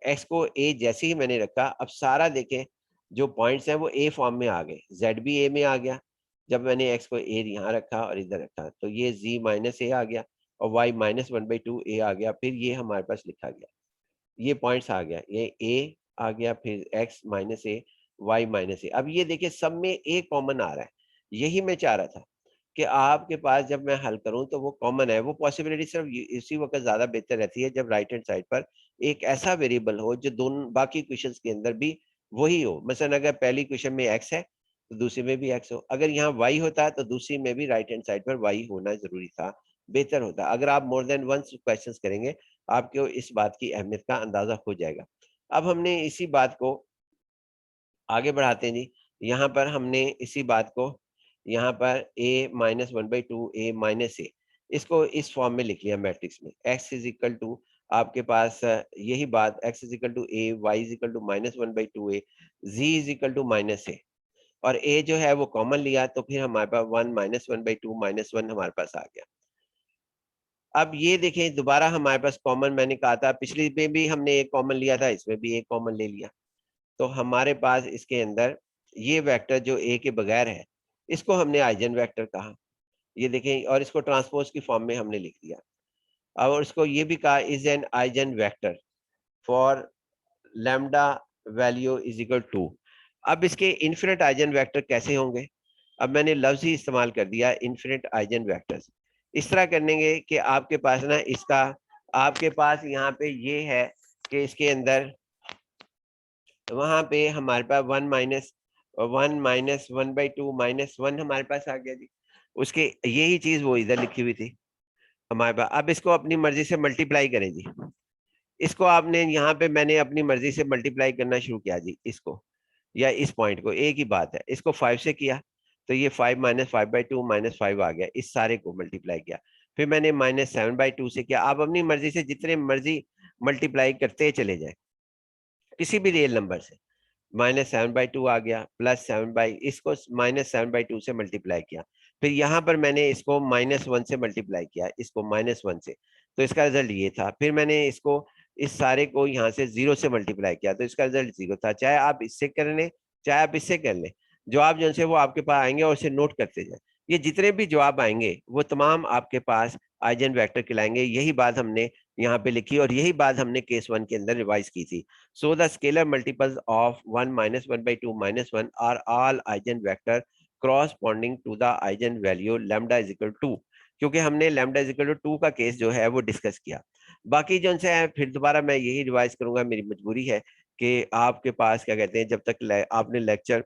Speaker 1: x को a जैसे ही मैंने रखा, अब सारा देखें जो पॉइंट्स हैं वो a फॉर्म में आ गए, z भी a में आ गया। जब मैंने x को a यहाँ रखा और इधर रखा तो ये z -a आ गया, और y -1/2 a आ गया, फिर ये हमारे पास लिखा गया। ये पॉइंट्स आ गया, ये ए आ गया, फिर एक्स माइनस ए, वाई माइनस ए। अब ये देखिए सब में ए कॉमन आ रहा है, यही मैं चाह रहा था कि आपके पास जब मैं हल करूं तो वो कॉमन है। वो पॉसिबिलिटी सिर्फ इसी वक्त ज्यादा बेहतर रहती है जब राइट हैंड साइड पर एक ऐसा वेरिएबल हो जो दोनों बाकी क्वेश्चंस के अंदर भी वही हो। मसलन अगर पहली क्वेश्चन में एक्स है तो दूसरी में भी एक्स हो, अगर यहाँ वाई होता है तो दूसरी में भी राइट हैंड साइड पर वाई होना जरूरी था, बेहतर होता। अगर आप मोर देन वन क्वेश्चन करेंगे आपको इस बात की अहमियत का अंदाजा हो जाएगा। अब हमने इसी बात को आगे बढ़ाते हैं जी। यहाँ पर हमने इसी बात को यहाँ पर a minus one by two a minus a, इसको इस फॉर्म में लिख लिया मैट्रिक्स में। x इज इक्वल टू आपके पास यही बात, x is equal to a, y is equal to minus one by two a, z is equal to minus a, और a जो है वो कॉमन लिया तो फिर हमारे पास one minus one by two minus one हमारे पास आ गया। अब ये देखें दोबारा हमारे पास कॉमन, मैंने कहा था पिछली में भी हमने एक कॉमन लिया था, इसमें भी एक कॉमन ले लिया, तो हमारे पास इसके अंदर ये वेक्टर जो ए के बगैर है इसको हमने आइजन वेक्टर कहा, ये देखें, और इसको ट्रांसपोज की फॉर्म में हमने लिख दिया। और इसको ये भी कहा is an eigen vector for lambda value is equal to. अब इसके इन्फिनिट आइजन वेक्टर कैसे होंगे, अब मैंने लफ्ज ही इस्तेमाल कर दिया इन्फिनिट आइजन वेक्टर्स। इस तरह करेंगे कि आपके पास ना इसका, आपके पास यहाँ पे ये है कि इसके अंदर वहां पे हमारे पास one minus one by two minus one हमारे पास आ गया जी, उसके यही चीज वो इधर लिखी हुई थी हमारे पास। अब इसको अपनी मर्जी से मल्टीप्लाई करें जी, इसको आपने यहाँ पे मैंने अपनी मर्जी से मल्टीप्लाई करना शुरू किया जी, इसको या इस पॉइंट को, एक ही बात है, इसको 5 से किया तो ये 5 minus five by two minus five आ गया, इस सारे को मल्टीप्लाई किया। फिर मैंने माइनस सेवन बाई टू से किया। आप अपनी मर्जी से जितने मर्जी मल्टीप्लाई करते चले जाए किसी भी रियल नंबर से। माइनस सेवन बाई टू आ गया, प्लस सेवन बाई, इसको माइनस सेवन बाई टू से मल्टीप्लाई किया, फिर यहाँ पर मैंने इसको माइनस वन से मल्टीप्लाई किया, इसको माइनस वन से, तो इसका रिजल्ट ये था। फिर मैंने इसको इस सारे को यहाँ से जीरो से मल्टीप्लाई किया तो इसका रिजल्ट जीरो था। चाहे आप इससे कर लें चाहे आप इससे कर लें, जवाब जो है वो आपके पास आएंगे और इसे नोट करते जाए। ये जितने भी जवाब आएंगे वो तमाम आपके पास आइजन वेक्टर कहलाएंगे। यही बात हमने यहाँ पे लिखी और यही बात हमने केस वन के अंदर रिवाइज की थी। So the scalar multiples of 1 minus 1 by 2 minus 1 are all eigenvector corresponding to the eigenvalue lambda is equal to, क्योंकि हमने lambda is equal to 2 का केस जो है वो डिस्कस किया। बाकी जो उनसे है फिर दोबारा मैं यही रिवाइज करूंगा, मेरी मजबूरी है कि आपके पास क्या कहते हैं, जब तक आपने लेक्चर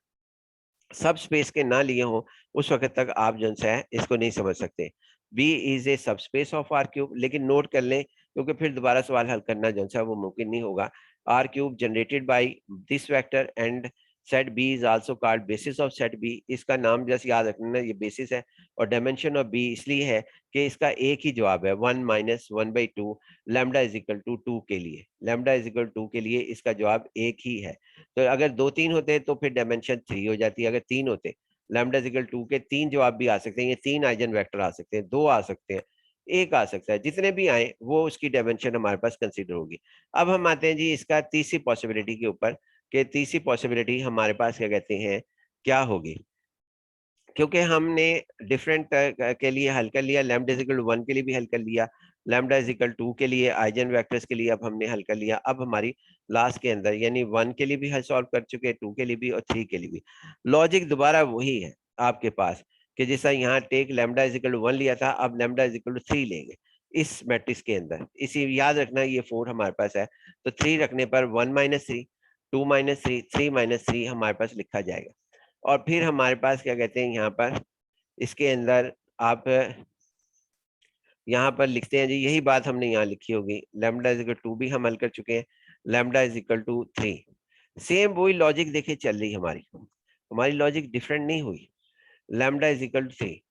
Speaker 1: सब स्पेस के ना लिए हों उस वक्त तक आप जो है इसको नहीं समझ सकते। B इज ए सब स्पेस ऑफ आर क्यूब, लेकिन नोट कर लें क्योंकि फिर दोबारा सवाल हल करना जो है वो मुमकिन नहीं होगा। R cube generated by this vector and set B is also called basis of set B. इसका नाम जैसे याद रखना, ये बेसिस है और डायमेंशन ऑफ बी इसलिए है कि इसका एक ही जवाब है, one minus one by two lambda is equal to two के लिए, लैम्डा इज इक्वल टू के लिए इसका जवाब एक ही है। तो अगर दो तीन होते तो फिर डायमेंशन थ्री हो जाती है, अगर तीन होते लैम्डा इज इक्वल टू के तीन जवाब भी आ सकते हैं, ये तीन आइजन वेक्टर आ सकते हैं, दो आ सकते हैं, एक आ सकता है, जितने भी आए वो उसकी डायमेंशन हमारे पास कंसीडर होगी। अब हम आते हैं जी इसका तीसरी पॉसिबिलिटी के ऊपर, कि तीसरी पॉसिबिलिटी हमारे पास क्या कहते हैं क्या होगी, क्योंकि हमने डिफरेंट के लिए हल कर लिया, lambda is equal to one के लिए भी हल कर लिया, लैम्डा इज इक्वल टू के लिए आइजन वेक्टर्स के लिए अब हमने हल कर लिया। अब हमारी लास्ट के अंदर यानी वन के लिए भी हल सॉल्व कर चुके हैं, टू के लिए भी और थ्री के लिए भी। लॉजिक दोबारा वही है आपके पास कि जैसा यहाँ take lambda is equal to one लिया था, अब lambda is equal to three लेंगे इस मैट्रिक्स के अंदर। इसी याद रखना ये फोर हमारे पास है, तो थ्री रखने पर one minus three, two minus three, three minus three हमारे पास लिखा जाएगा। और फिर हमारे पास क्या कहते हैं यहाँ पर इसके अंदर आप यहाँ पर लिखते हैं जी, यही बात हमने यहाँ लिखी होगी, लैम्डा इज इक्वल टू भी हम हल कर चुके हैं, lambda is equal to three. Same वही लॉजिक देखिए चल रही हमारी, हमारी लॉजिक डिफरेंट नहीं हुई, lambda is equal to three.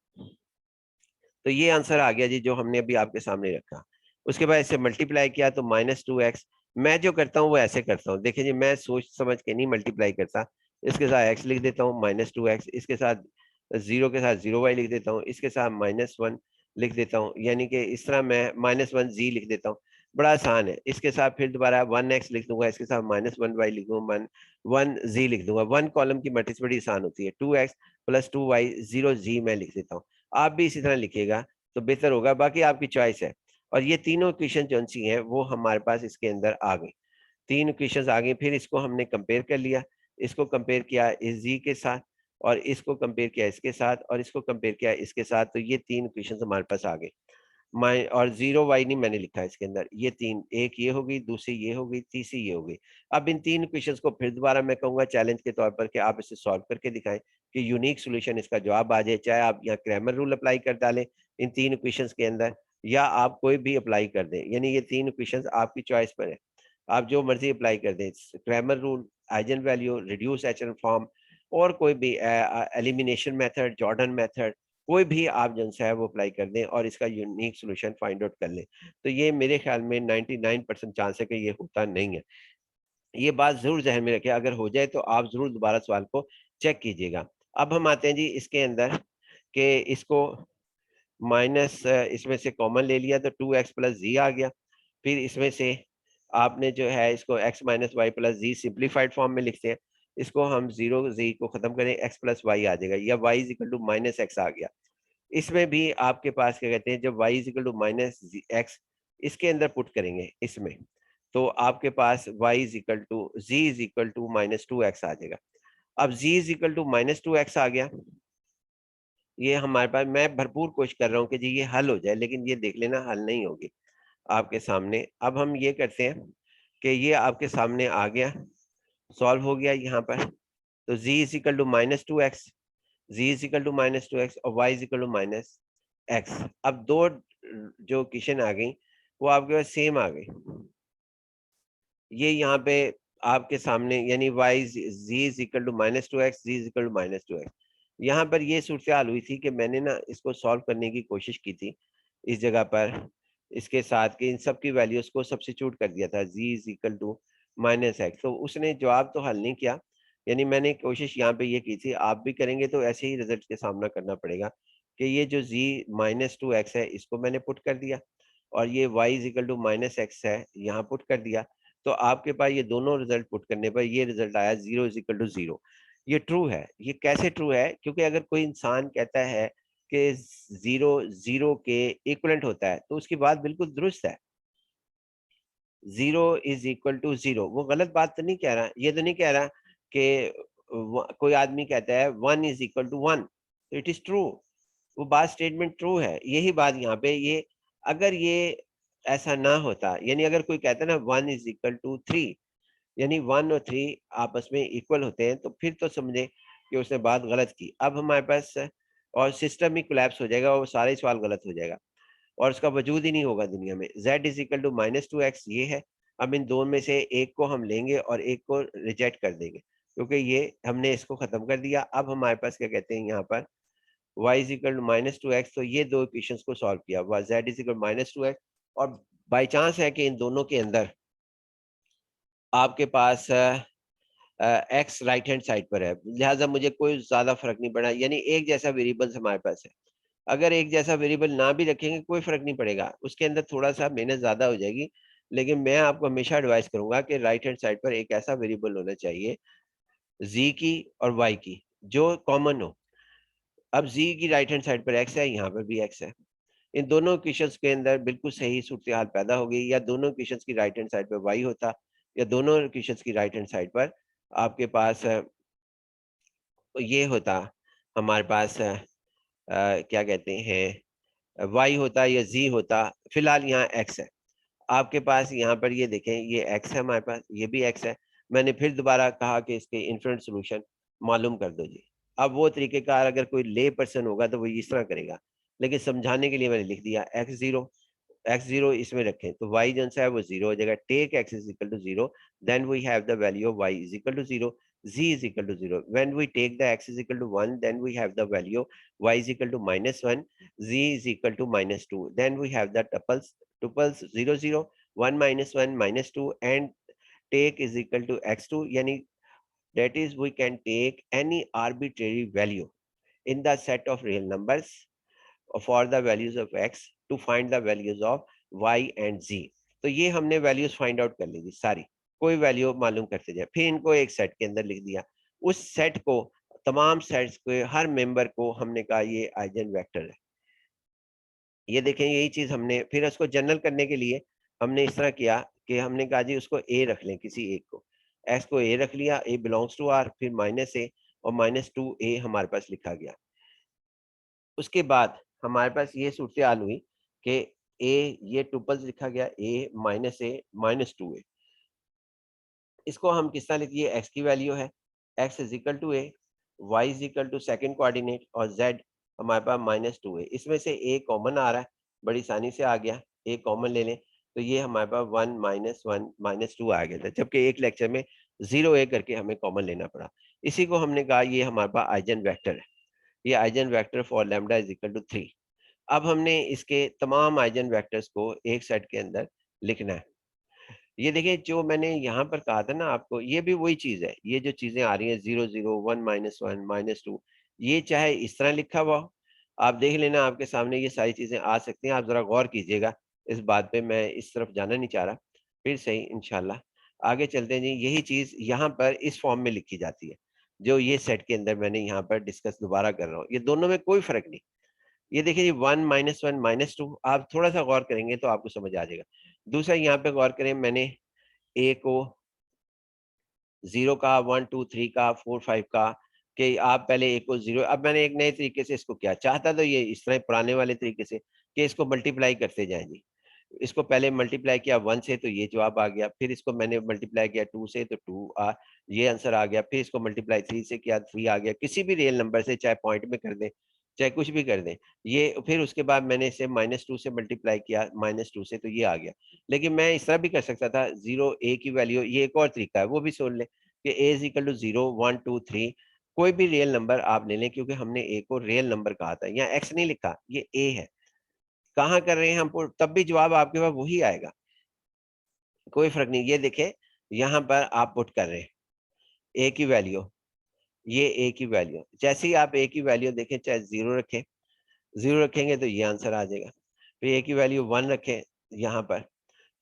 Speaker 1: तो ये आंसर आ गया जी जो हमने अभी आपके सामने रखा। उसके बाद इसे मल्टीप्लाई किया तो माइनस टू एक्स। मैं जो करता हूँ वो ऐसे करता हूँ, देखिए जी मैं सोच समझ के नहीं मल्टीप्लाई करता, इसके साथ एक्स लिख देता हूँ माइनस टू एक्स, इसके साथ जीरो के साथ जीरो वाई लिख देता हूँ, इसके साथ माइनस वन लिख देता हूँ, यानी कि इस तरह मैं माइनस वन जी लिख देता हूँ। बड़ा आसान है। इसके साथ फिर दोबारा वन एक्स लिख दूंगा, इसके साथ माइनस वन वाई लिख दूंगा, वन जी लिख दूंगा। वन कॉलम की मैट्रिक्स बड़ी आसान होती है, two x plus two y zero z मैं लिख देता हूँ। आप भी इसी तरह लिखिएगा तो बेहतर होगा, बाकी आपकी चॉइस है। और ये तीनों इक्वेशन जो सी हैं वो हमारे पास इसके अंदर आ गई। तीन इक्वेशंस आ गई। फिर इसको हमने कंपेयर कर लिया, इसको कंपेयर किया इस जी के साथ, और इसको कंपेयर किया इसके साथ, और इसको कंपेयर किया इसके साथ। तो ये तीन इक्वेशंस हमारे पास आ गए। और जीरो वाई नहीं मैंने लिखा है इसके अंदर, ये तीन, एक ये हो गई, दूसरी ये हो गई, तीसरी ये हो गई। अब इन तीन क्वेश्चंस को फिर दोबारा मैं कहूंगा चैलेंज के तौर पर कि आप इसे सॉल्व करके दिखाएं कि यूनिक सॉल्यूशन इसका जवाब आ जाए। चाहे आप यहाँ क्रैमर रूल अप्लाई कर डालें इन तीन क्वेश्चंस के अंदर, या आप कोई भी अप्लाई कर दें, यानी ये तीन क्वेश्चंस आपकी चॉइस पर है, आप जो मर्जी अप्लाई कर दें। Cramer rule, eigenvalue, reduce echelon form, और कोई भी एलिमिनेशन मेथड, जॉर्डन मेथड, कोई भी आप जो है वो अप्लाई कर दें और इसका यूनिक सॉल्यूशन फाइंड आउट कर लें। तो ये मेरे ख्याल में 99% चांस है कि ये होता नहीं है। ये बात जरूर जहन में रखें, अगर हो जाए तो आप जरूर दोबारा सवाल को चेक कीजिएगा। अब हम आते हैं जी इसके अंदर कि इसको माइनस, इसमें से कॉमन ले लिया तो 2x प्लस जी आ गया। फिर इसमें से आपने जो है इसको x माइनस वाई प्लस जी सिंप्लीफाइड फॉर्म में लिखते हैं। इसको हम जीरो जी को खत्म करें, x प्लस वाई आ जाएगा, या y is equal to minus x आ गया। इसमें भी आपके पास क्या कहते हैं, जब y is equal to minus x इसके अंदर पुट करेंगे इसमें, तो आपके पास y is equal to z is equal to minus two x आ जाएगा। अब z is equal to minus two x आ गया। ये हमारे पास, मैं भरपूर कोशिश कर रहा हूँ कि जी ये हल हो जाए, लेकिन ये देख लेना हल नहीं होगी आपके सामने। अब हम ये करते हैं कि ये आपके सामने आ गया, सॉल्व हो गया यहाँ पर। तो z is equal to minus two x, z is equal to minus two x और y is equal to minus x. अब दो जो इक्वेशन आ गई वो आपके पास सेम आ गई। ये यहाँ पे आपके सामने, यानी y z is equal to minus two x, z is equal to minus two x. यहाँ पर ये सूरत हाल हुई थी कि मैंने ना इसको सॉल्व करने की कोशिश की थी इस जगह पर, इसके साथ कि इन सब की वैल्यूज को सब्स्टिट्यूट कर दिया था, z is equal to minus x. तो उसने जवाब तो हल नहीं किया, यानी मैंने कोशिश यहाँ पे ये की थी। आप भी करेंगे तो ऐसे ही रिजल्ट के सामना करना पड़ेगा कि ये जो जी माइनस टू एक्स है इसको मैंने पुट कर दिया, और ये y is equal to minus x है यहाँ पुट कर दिया। तो आपके पास ये दोनों रिजल्ट पुट करने पर ये रिजल्ट आया zero is equal to zero. ये ट्रू है। ये कैसे ट्रू है? क्योंकि अगर कोई इंसान कहता है कि जीरो जीरो के इक्वलेंट होता है तो उसकी बात बिल्कुल दुरुस्त है। Zero is equal to zero, वो गलत बात तो नहीं कह रहा। ये तो नहीं कह रहा कि कोई आदमी कहता है one is equal to one, तो इट इज ट्रू, वो बात स्टेटमेंट ट्रू है। यही बात यहाँ पे, ये अगर ये ऐसा ना होता, यानी अगर कोई कहता है ना one is equal to three, यानी वन और थ्री आपस में इक्वल होते हैं, तो फिर तो समझे कि उसने बात गलत की। अब हमारे पास और सिस्टम ही कोलैप्स हो जाएगा और सारे सवाल गलत हो जाएगा और उसका वजूद ही नहीं होगा दुनिया में। z is equal to minus two x ये है। अब इन दोनों में से एक को हम लेंगे और एक को रिजेक्ट कर देंगे, क्योंकि ये हमने इसको खत्म कर दिया। अब हमारे पास क्या कहते हैं यहाँ पर y is equal to minus two x, तो ये दो इक्वेशंस को सॉल्व किया, z is equal minus two x, और बाई चांस है कि इन दोनों के अंदर आपके पास एक्स राइट हैंड साइड पर है, लिहाजा मुझे कोई ज्यादा फर्क नहीं पड़ा, यानी एक जैसा वेरिएबल्स हमारे पास है। अगर एक जैसा वेरिएबल ना भी रखेंगे कोई फर्क नहीं पड़ेगा, उसके अंदर थोड़ा सा मेहनत ज्यादा हो जाएगी, लेकिन मैं आपको हमेशा एडवाइस करूंगा कि राइट हैंड साइड पर एक ऐसा वेरिएबल होना चाहिए z की और y की जो कॉमन हो। अब z की राइट हैंड साइड पर x है, यहाँ पर भी x है। इन दोनों इक्वेशंस के अंदर बिल्कुल सही सूरत हाल पैदा हो गई, या दोनों इक्वेशंस की राइट हैंड साइड पर y होता, या दोनों इक्वेशंस की राइट हैंड साइड पर आपके पास ये होता, हमारे पास क्या कहते हैं y होता या z होता। फिलहाल यहाँ x है आपके पास, यहाँ पर ये देखें ये x है हमारे पास, ये भी x है। मैंने फिर दोबारा कहा कि इसके इन्फिनिट सॉल्यूशन मालूम कर दो जी। अब वो तरीकेकार अगर कोई ले पर्सन होगा तो वो इस तरह करेगा, लेकिन समझाने के लिए मैंने लिख दिया एक्स जीरो इसमें रखें तो y जो है वो जीरो हो जाएगा। Take x is equal to zero, then we have the value of y is equal to zero, z is equal to 0. When we take the x is equal to 1, then we have the value y is equal to minus 1, z is equal to minus 2. Then we have the tuples 0, 0, 1 minus 1 minus 2, and take is equal to x2. Yani that is we can take any arbitrary value in the set of real numbers for the values of x to find the values of y and z. तो ये हमने वैल्यूज फाइंड आउट कर ली थी सारी, कोई वैल्यू मालूम करते जाए, फिर इनको एक सेट के अंदर लिख दिया। उस सेट को, तमाम सेट्स के हर मेंबर को हमने कहा ये आइजन वेक्टर है। ये देखें यही चीज हमने फिर उसको जनरल करने के लिए हमने इस तरह किया कि हमने कहा जी उसको ए रख लें, किसी एक को, एक्स को ए रख लिया, ए बिलोंग्स टू आर, फिर माइनस ए और माइनस टू ए हमारे पास लिखा गया। उसके बाद हमारे पास ये सूरत हाल हुई कि ए, ये टुपल्स लिखा गया, ए माइनस टू ए। इसको हम किस तरह लिखिए, एक्स की वैल्यू है, x is equal to a, y is equal to second coordinate और जेड हमारे पास माइनस टू है। इसमें से ए कॉमन आ रहा है, बड़ी आसानी से आ गया, ए कॉमन ले लें तो ये हमारे पास वन माइनस टू आ गया था, जबकि एक लेक्चर में जीरो ए करके हमें कॉमन लेना पड़ा। इसी को हमने कहा ये हमारे पास आइजन वेक्टर है, ये eigen vector for lambda is equal to 3। अब हमने इसके तमाम आइजन वेक्टर्स को एक सेट के अंदर लिखना है। ये देखिए जो मैंने यहाँ पर कहा था ना आपको, ये भी वही चीज है, ये जो चीजें आ रही हैं 0 0 1 माइनस 2, ये चाहे इस तरह लिखा हुआ हो, आप देख लेना आपके सामने ये सारी चीजें आ सकती हैं, आप जरा गौर कीजिएगा इस बात पे, मैं इस तरफ जाना नहीं चाह रहा, फिर सही इंशाल्लाह आगे चलते हैं जी। यही चीज यहाँ पर इस फॉर्म में लिखी जाती है, जो ये सेट के अंदर मैंने यहाँ पर डिस्कस दोबारा कर रहा हूँ, ये दोनों में कोई फर्क नहीं। ये देखिए जी 1 - 1 - 2, आप थोड़ा सा गौर करेंगे तो आपको समझ आ जाएगा। दूसरा यहाँ पे गौर करें, मैंने ए को 0 का, 1 2 3 का, 4 5 का, कि आप पहले ए को 0, अब मैंने एक नए तरीके से इसको किया, चाहता तो ये इस तरह पुराने वाले तरीके से कि इसको मल्टीप्लाई करते जाएं जी। इसको पहले मल्टीप्लाई किया 1 से तो ये जवाब आ गया, फिर इसको मैंने मल्टीप्लाई किया 2 से तो 2 ये आंसर आ गया, फिर इसको मल्टीप्लाई 3 से किया 3 आ गया, किसी भी रियल नंबर से, चाहे पॉइंट में कर दें चाहे कुछ भी कर दें ये। फिर उसके बाद मैंने इसे -2 से मल्टीप्लाई किया -2 से तो ये आ गया। लेकिन मैं इस तरह भी कर सकता था, 0 ए की वैल्यू, ये एक और तरीका है वो भी सुन लें कि ए इज इक्वल टू 0 1 2 3, कोई भी रियल नंबर आप ले लें, क्योंकि हमने ए को रियल नंबर कहा था, यहाँ एक्स नहीं लिखा, ये ए है। कहाँ कर रहे हैं हम, तब भी जवाब आपके पास वही आएगा, कोई फर्क नहीं। ये देखें यहाँ पर आप पुट कर रहे हैं ए की वैल्यू, ये ए की वैल्यू, जैसे ही आप ए की वैल्यू देखें, चाहे 0 रखें, 0 रखेंगे तो ये आंसर आ जाएगा, फिर ए की वैल्यू 1 रखें यहाँ पर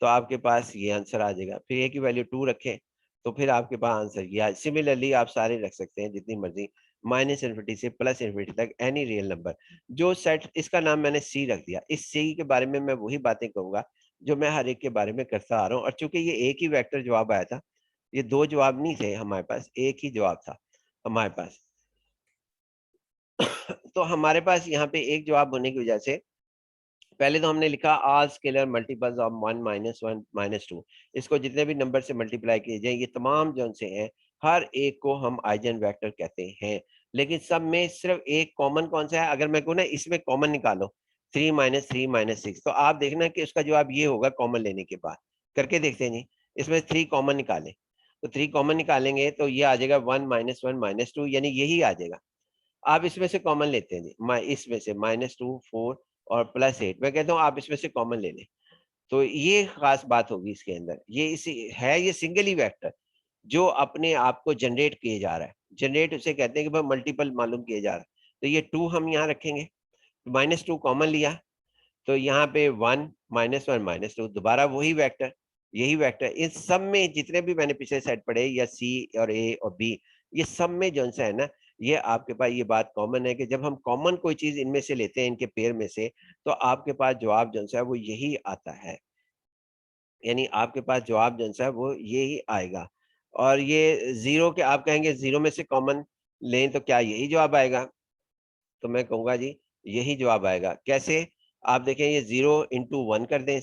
Speaker 1: तो आपके पास ये आंसर आ जाएगा, फिर ए की वैल्यू 2 रखें तो फिर आपके पास आंसर ये। सिमिलरली आप सारे रख सकते हैं जितनी मर्जी, -∞ से +∞ तक एनी रियल नंबर। जो सेट, इसका नाम मैंने सी रख दिया, इस सी के बारे में मैं वही बातें कहूंगा जो मैं हर एक के बारे में करता आ रहा हूँ। और चूंकि ये एक ही वेक्टर जवाब आया था, ये दो जवाब नहीं थे हमारे पास, एक ही जवाब था हमारे पास। तो हमारे पास यहाँ पे एक जवाब होने की वजह से पहले तो हमने लिखा ऑल स्केलर मल्टीपल्स ऑफ 1 - 1 - 2, इसको जितने भी नंबर से मल्टीप्लाई किए जाए, ये तमाम जो से हैं, हर एक को हम आइजन वेक्टर कहते हैं। लेकिन सब में सिर्फ एक कॉमन कौन सा है, अगर मैं कहूँ ना इसमें कॉमन निकालो 3 - 3 - 6, तो आप देखना कि उसका जवाब ये होगा कॉमन लेने के बाद। करके देखते हैं जी, इसमें 3 कॉमन निकालें तो 3 कॉमन निकालेंगे तो ये आ जाएगा 1 - 1 - 2, यानी यही आ जाएगा। आप इसमें से कॉमन लेते हैं जी, इसमें से -2 4 और +8, मैं कहता हूँ आप इसमें से कॉमन ले लें, तो ये खास बात होगी इसके अंदर। ये इसी है, ये सिंगल ही वेक्टर जो अपने आप को जनरेट किए जा रहा है, जनरेट उसे कहते हैं कि भाई मल्टीपल मालूम किए जा रहा है। तो ये 2 हम यहाँ रखेंगे, -2 कॉमन लिया तो यहाँ पे 1 - 1 - 2, दोबारा वही वेक्टर, यही वेक्टर। इन सब में जितने भी मैंने पिछले सेट पढ़े, या सी और ए और बी, ये सब में जो सा है ना, ये आपके पास ये बात कॉमन है कि जब हम कॉमन कोई चीज इनमें से लेते हैं, इनके पेयर में से, तो आपके पास जवाब जो सा है वो यही आता है, यानी आपके पास जवाब जो सा है वो यही आएगा। और ये जीरो के, आप कहेंगे जीरो में से कॉमन लें तो क्या यही जवाब आएगा, तो मैं कहूंगा जी यही जवाब आएगा। कैसे, आप देखें ये 0 × 1 कर दें,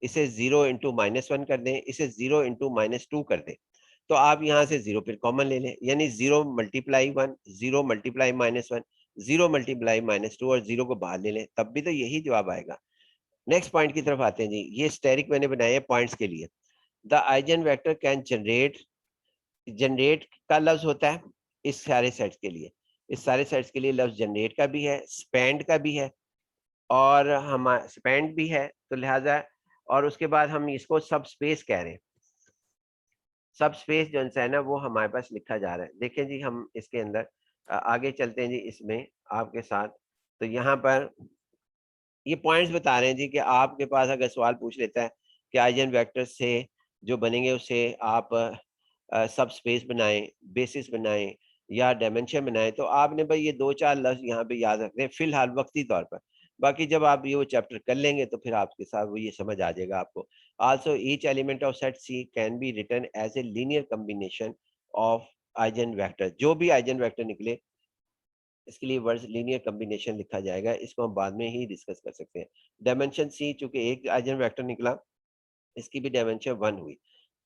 Speaker 1: इसे 0 × -1 कर दें, इसे 0 × -2 कर दें, तो आप यहाँ से 0 फिर कॉमन ले लें, यानी 0 × 1, 0 × -1, 0 × -2 और 0 को बाहर ले लें, तब भी तो यही जवाब आएगा। नेक्स्ट पॉइंट की तरफ आते हैं जी, ये स्टेरिक मैंने बनाए हैं पॉइंट्स के लिए। The eigen vector can generate, generate का लफ्ज होता है इस सारे सेट्स के लिए, इस सारे सेट्स के लिए लफ्ज जनरेट का भी है, स्पेंड का भी है, और हम स्पेंड भी है, तो लिहाजा, और उसके बाद हम इसको सब स्पेस कह रहे हैं। सब स्पेस जो है ना वो हमारे पास लिखा जा रहा है। देखें जी हम इसके अंदर आगे चलते हैं जी इसमें आपके साथ। तो यहाँ पर ये पॉइंट्स बता रहे हैं जी कि आपके पास अगर सवाल पूछ लेता है कि आइजन वेक्टर से जो बनेंगे उसे आप सब स्पेस बनाएं, बेसिस बनाएं या डायमेंशन बनाएं, तो आपने भाई ये दो चार लफ्ज यहाँ पे याद रखने हैं फिलहाल वक्ती तौर पर। बाकी जब आप ये वो चैप्टर कर लेंगे तो फिर आपके साथ वो ये समझ आ जाएगा आपको। Also each element of set C can be written as a linear combination of eigen vector. जो भी आइजन वेक्टर निकले इसके लिए वर्ड्स लीनियर कॉम्बिनेशन लिखा जाएगा, इसको हम बाद में ही डिस्कस कर सकते हैं। डायमेंशन सी, चूंकि एक आइजन वेक्टर निकला, इसकी भी डायमेंशन 1 हुई।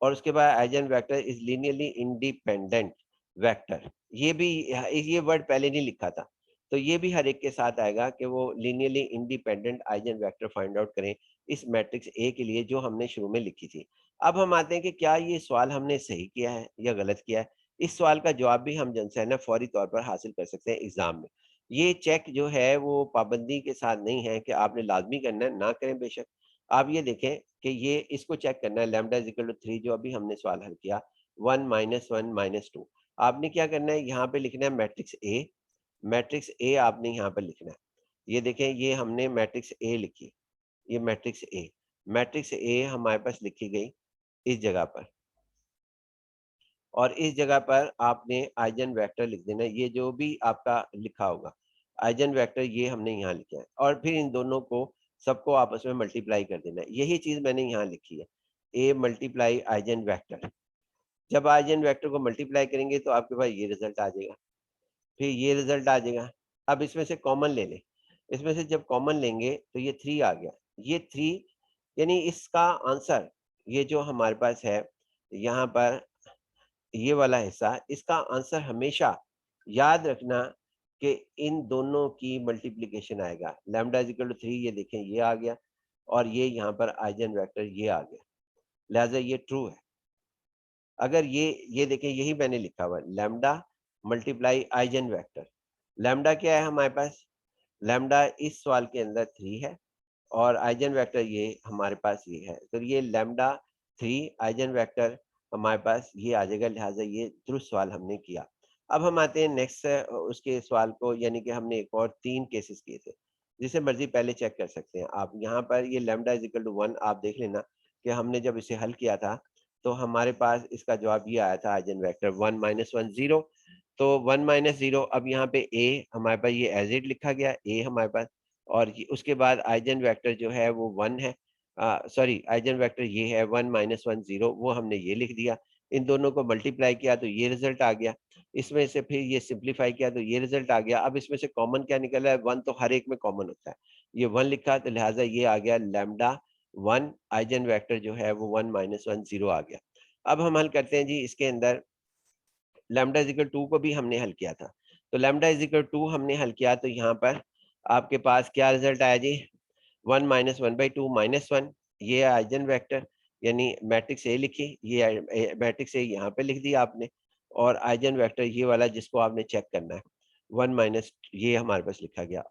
Speaker 1: और उसके बाद eigen vector is linearly independent vector. ये भी, ये वर्ड पहले नहीं लिखा था, तो ये भी हर एक के साथ आएगा कि वो linearly independent eigen vector find out करें इस मैट्रिक्स ए के लिए जो हमने शुरू में लिखी थी। अब हम आते हैं कि क्या ये सवाल हमने सही किया है या गलत किया है। इस सवाल का जवाब भी हम जन से है ना फौरी तौर पर हासिल कर सकते हैं एग्जाम में। ये चेक जो है वो पाबंदी के साथ नहीं है कि आपने लाजमी करना है, ना करें बेशक। आप ये देखें कि ये इसको चेक करना है, लैम्डा इज इक्वल टू 3 जो अभी हमने सवाल हल किया, 1 माइनस 1 माइनस 2। आपने क्या करना है, यहाँ पे लिखना है मैट्रिक्स ए। मैट्रिक्स ए आपने यहाँ पर लिखना है। ये देखें, ये हमने मैट्रिक्स ए लिखी, ये मैट्रिक्स ए। मैट्रिक्स ए हमारे पास लिखी गई इस जगह पर, और इस जगह पर आपने आइजन वेक्टर लिख देना है। ये जो भी आपका लिखा होगा आइजन वेक्टर, ये हमने यहाँ लिखा है, और फिर इन दोनों को सबको आपस में मल्टीप्लाई कर देना है। यही चीज मैंने यहाँ लिखी है, ए मल्टीप्लाई आइजन वेक्टर। जब आइजन वेक्टर को मल्टीप्लाई करेंगे तो आपके पास ये रिजल्ट आ जाएगा, फिर ये रिजल्ट आ जाएगा। अब इसमें से कॉमन ले लें, इसमें से जब कॉमन लेंगे तो ये 3 आ गया। ये 3 यानी इसका आंसर, ये जो हमारे पास है यहाँ पर ये वाला हिस्सा, इसका आंसर हमेशा याद रखना कि इन दोनों की मल्टीप्लिकेशन आएगा। लैम्डा इज इक्वल टू 3, ये देखें ये आ गया, और ये यहाँ पर आइजन वेक्टर ये आ गया, लिहाजा ये ट्रू है। अगर ये देखें, यही मैंने लिखा हुआ है, lambda multiply eigen vector. Lambda क्या है हमारे पास, लैम्डा इस सवाल के अंदर 3 है, और आइजन वेक्टर ये हमारे पास ये है, तो ये लैम्डा 3 आइजन वेक्टर हमारे पास ये आ जाएगा, लिहाजा ये दुरुस्त सवाल हमने किया। अब हम आते हैं नेक्स्ट उसके सवाल को, यानी कि हमने एक और 3 केसेस किए थे, जिसे मर्जी पहले चेक कर सकते हैं आप। यहाँ पर ये लैम्डा इज इक्वल टू 1, आप देख लेना कि हमने जब इसे हल किया था तो हमारे पास इसका जवाब ये आया था, आइजन वेक्टर 1 माइनस 1 0। तो 1 माइनस 0, अब यहाँ पे ए हमारे पास ये एज इट लिखा गया, ए हमारे पास, और उसके बाद आइजन वेक्टर जो है वो 1 है, सॉरी आइजन वेक्टर ये है 1 माइनस 1 0, वो हमने ये लिख दिया। इन दोनों को मल्टीप्लाई किया तो ये रिजल्ट आ गया, इसमें से फिर ये सिंप्लीफाई किया तो ये रिजल्ट आ गया। अब इसमें से कॉमन क्या निकला है, 1 तो हर एक में कॉमन होता है, ये 1 लिखा तो लिहाजा ये आ गया लैम्डा 1, आइजन वेक्टर जो है वो 1 माइनस 1 0 आ गया। अब हम हल करते हैं जी, इसके अंदर लैम्डा इज इक्वल 2 को भी हमने हल किया था, तो लैम्डा इज इक्वल 2 हमने हल किया तो यहाँ पर आपके पास क्या रिजल्ट आया जी, 1 माइनस 1/2 माइनस 1, ये आइजन वेक्टर, यानी मैट्रिक्स ए लिखी, ये मैट्रिक्स ए यहाँ पे लिख दिया आपने, और आइजन वेक्टर ये वाला जिसको आपने चेक करना है 1 माइनस, ये हमारे पास लिखा गया,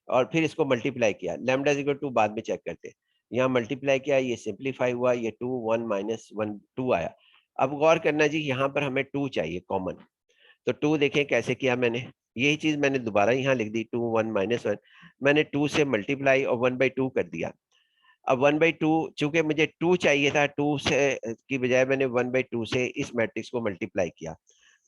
Speaker 1: और फिर इसको मल्टीप्लाई किया। लैम्डा इज इक्वल 2 बाद में चेक करते हैं, यहाँ मल्टीप्लाई किया, ये सिंप्लीफाई हुआ, ये 2 1 माइनस 1 2 आया। अब गौर करना जी, यहाँ पर हमें 2 चाहिए कॉमन, तो 2 देखें कैसे किया मैंने, यही चीज मैंने दोबारा यहाँ लिख दी, 2 1 माइनस 1, मैंने 2 से मल्टीप्लाई और 1/2 कर दिया। अब 1/2, चूंकि मुझे 2 चाहिए था, 2 से की बजाय मैंने 1/2 से इस मैट्रिक्स को मल्टीप्लाई किया,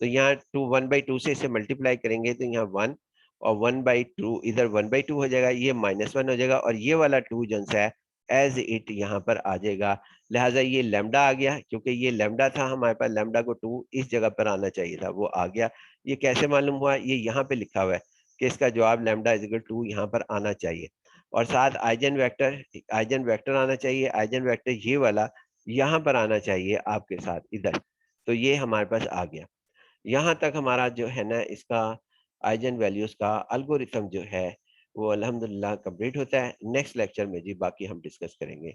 Speaker 1: तो यहाँ 2 1/2 से इसे मल्टीप्लाई करेंगे तो यहाँ 1, और 1/2 इधर 1/2 हो जाएगा, ये -1 हो जाएगा, और ये वाला 2 जो है एज इट यहाँ पर आ जाएगा। लिहाजा ये लैम्डा आ गया, क्योंकि ये लैम्डा था हमारे पास, लैम्डा को 2 इस जगह पर आना चाहिए था, वो आ गया। ये कैसे मालूम हुआ, ये यहाँ पे लिखा हुआ है कि इसका जवाब लैम्डा इज इक्वल 2 यहाँ पर आना चाहिए, और साथ आइजन वेक्टर आना चाहिए, आइजन वेक्टर ये वाला यहाँ पर आना चाहिए आपके साथ इधर, तो ये हमारे पास आ गया। यहाँ तक हमारा जो है ना इसका आइजन वैल्यूज का अल्गोरिथम जो है वो अल्हम्दुलिल्लाह कंप्लीट होता है। नेक्स्ट लेक्चर में जी बाकी हम डिस्कस करेंगे।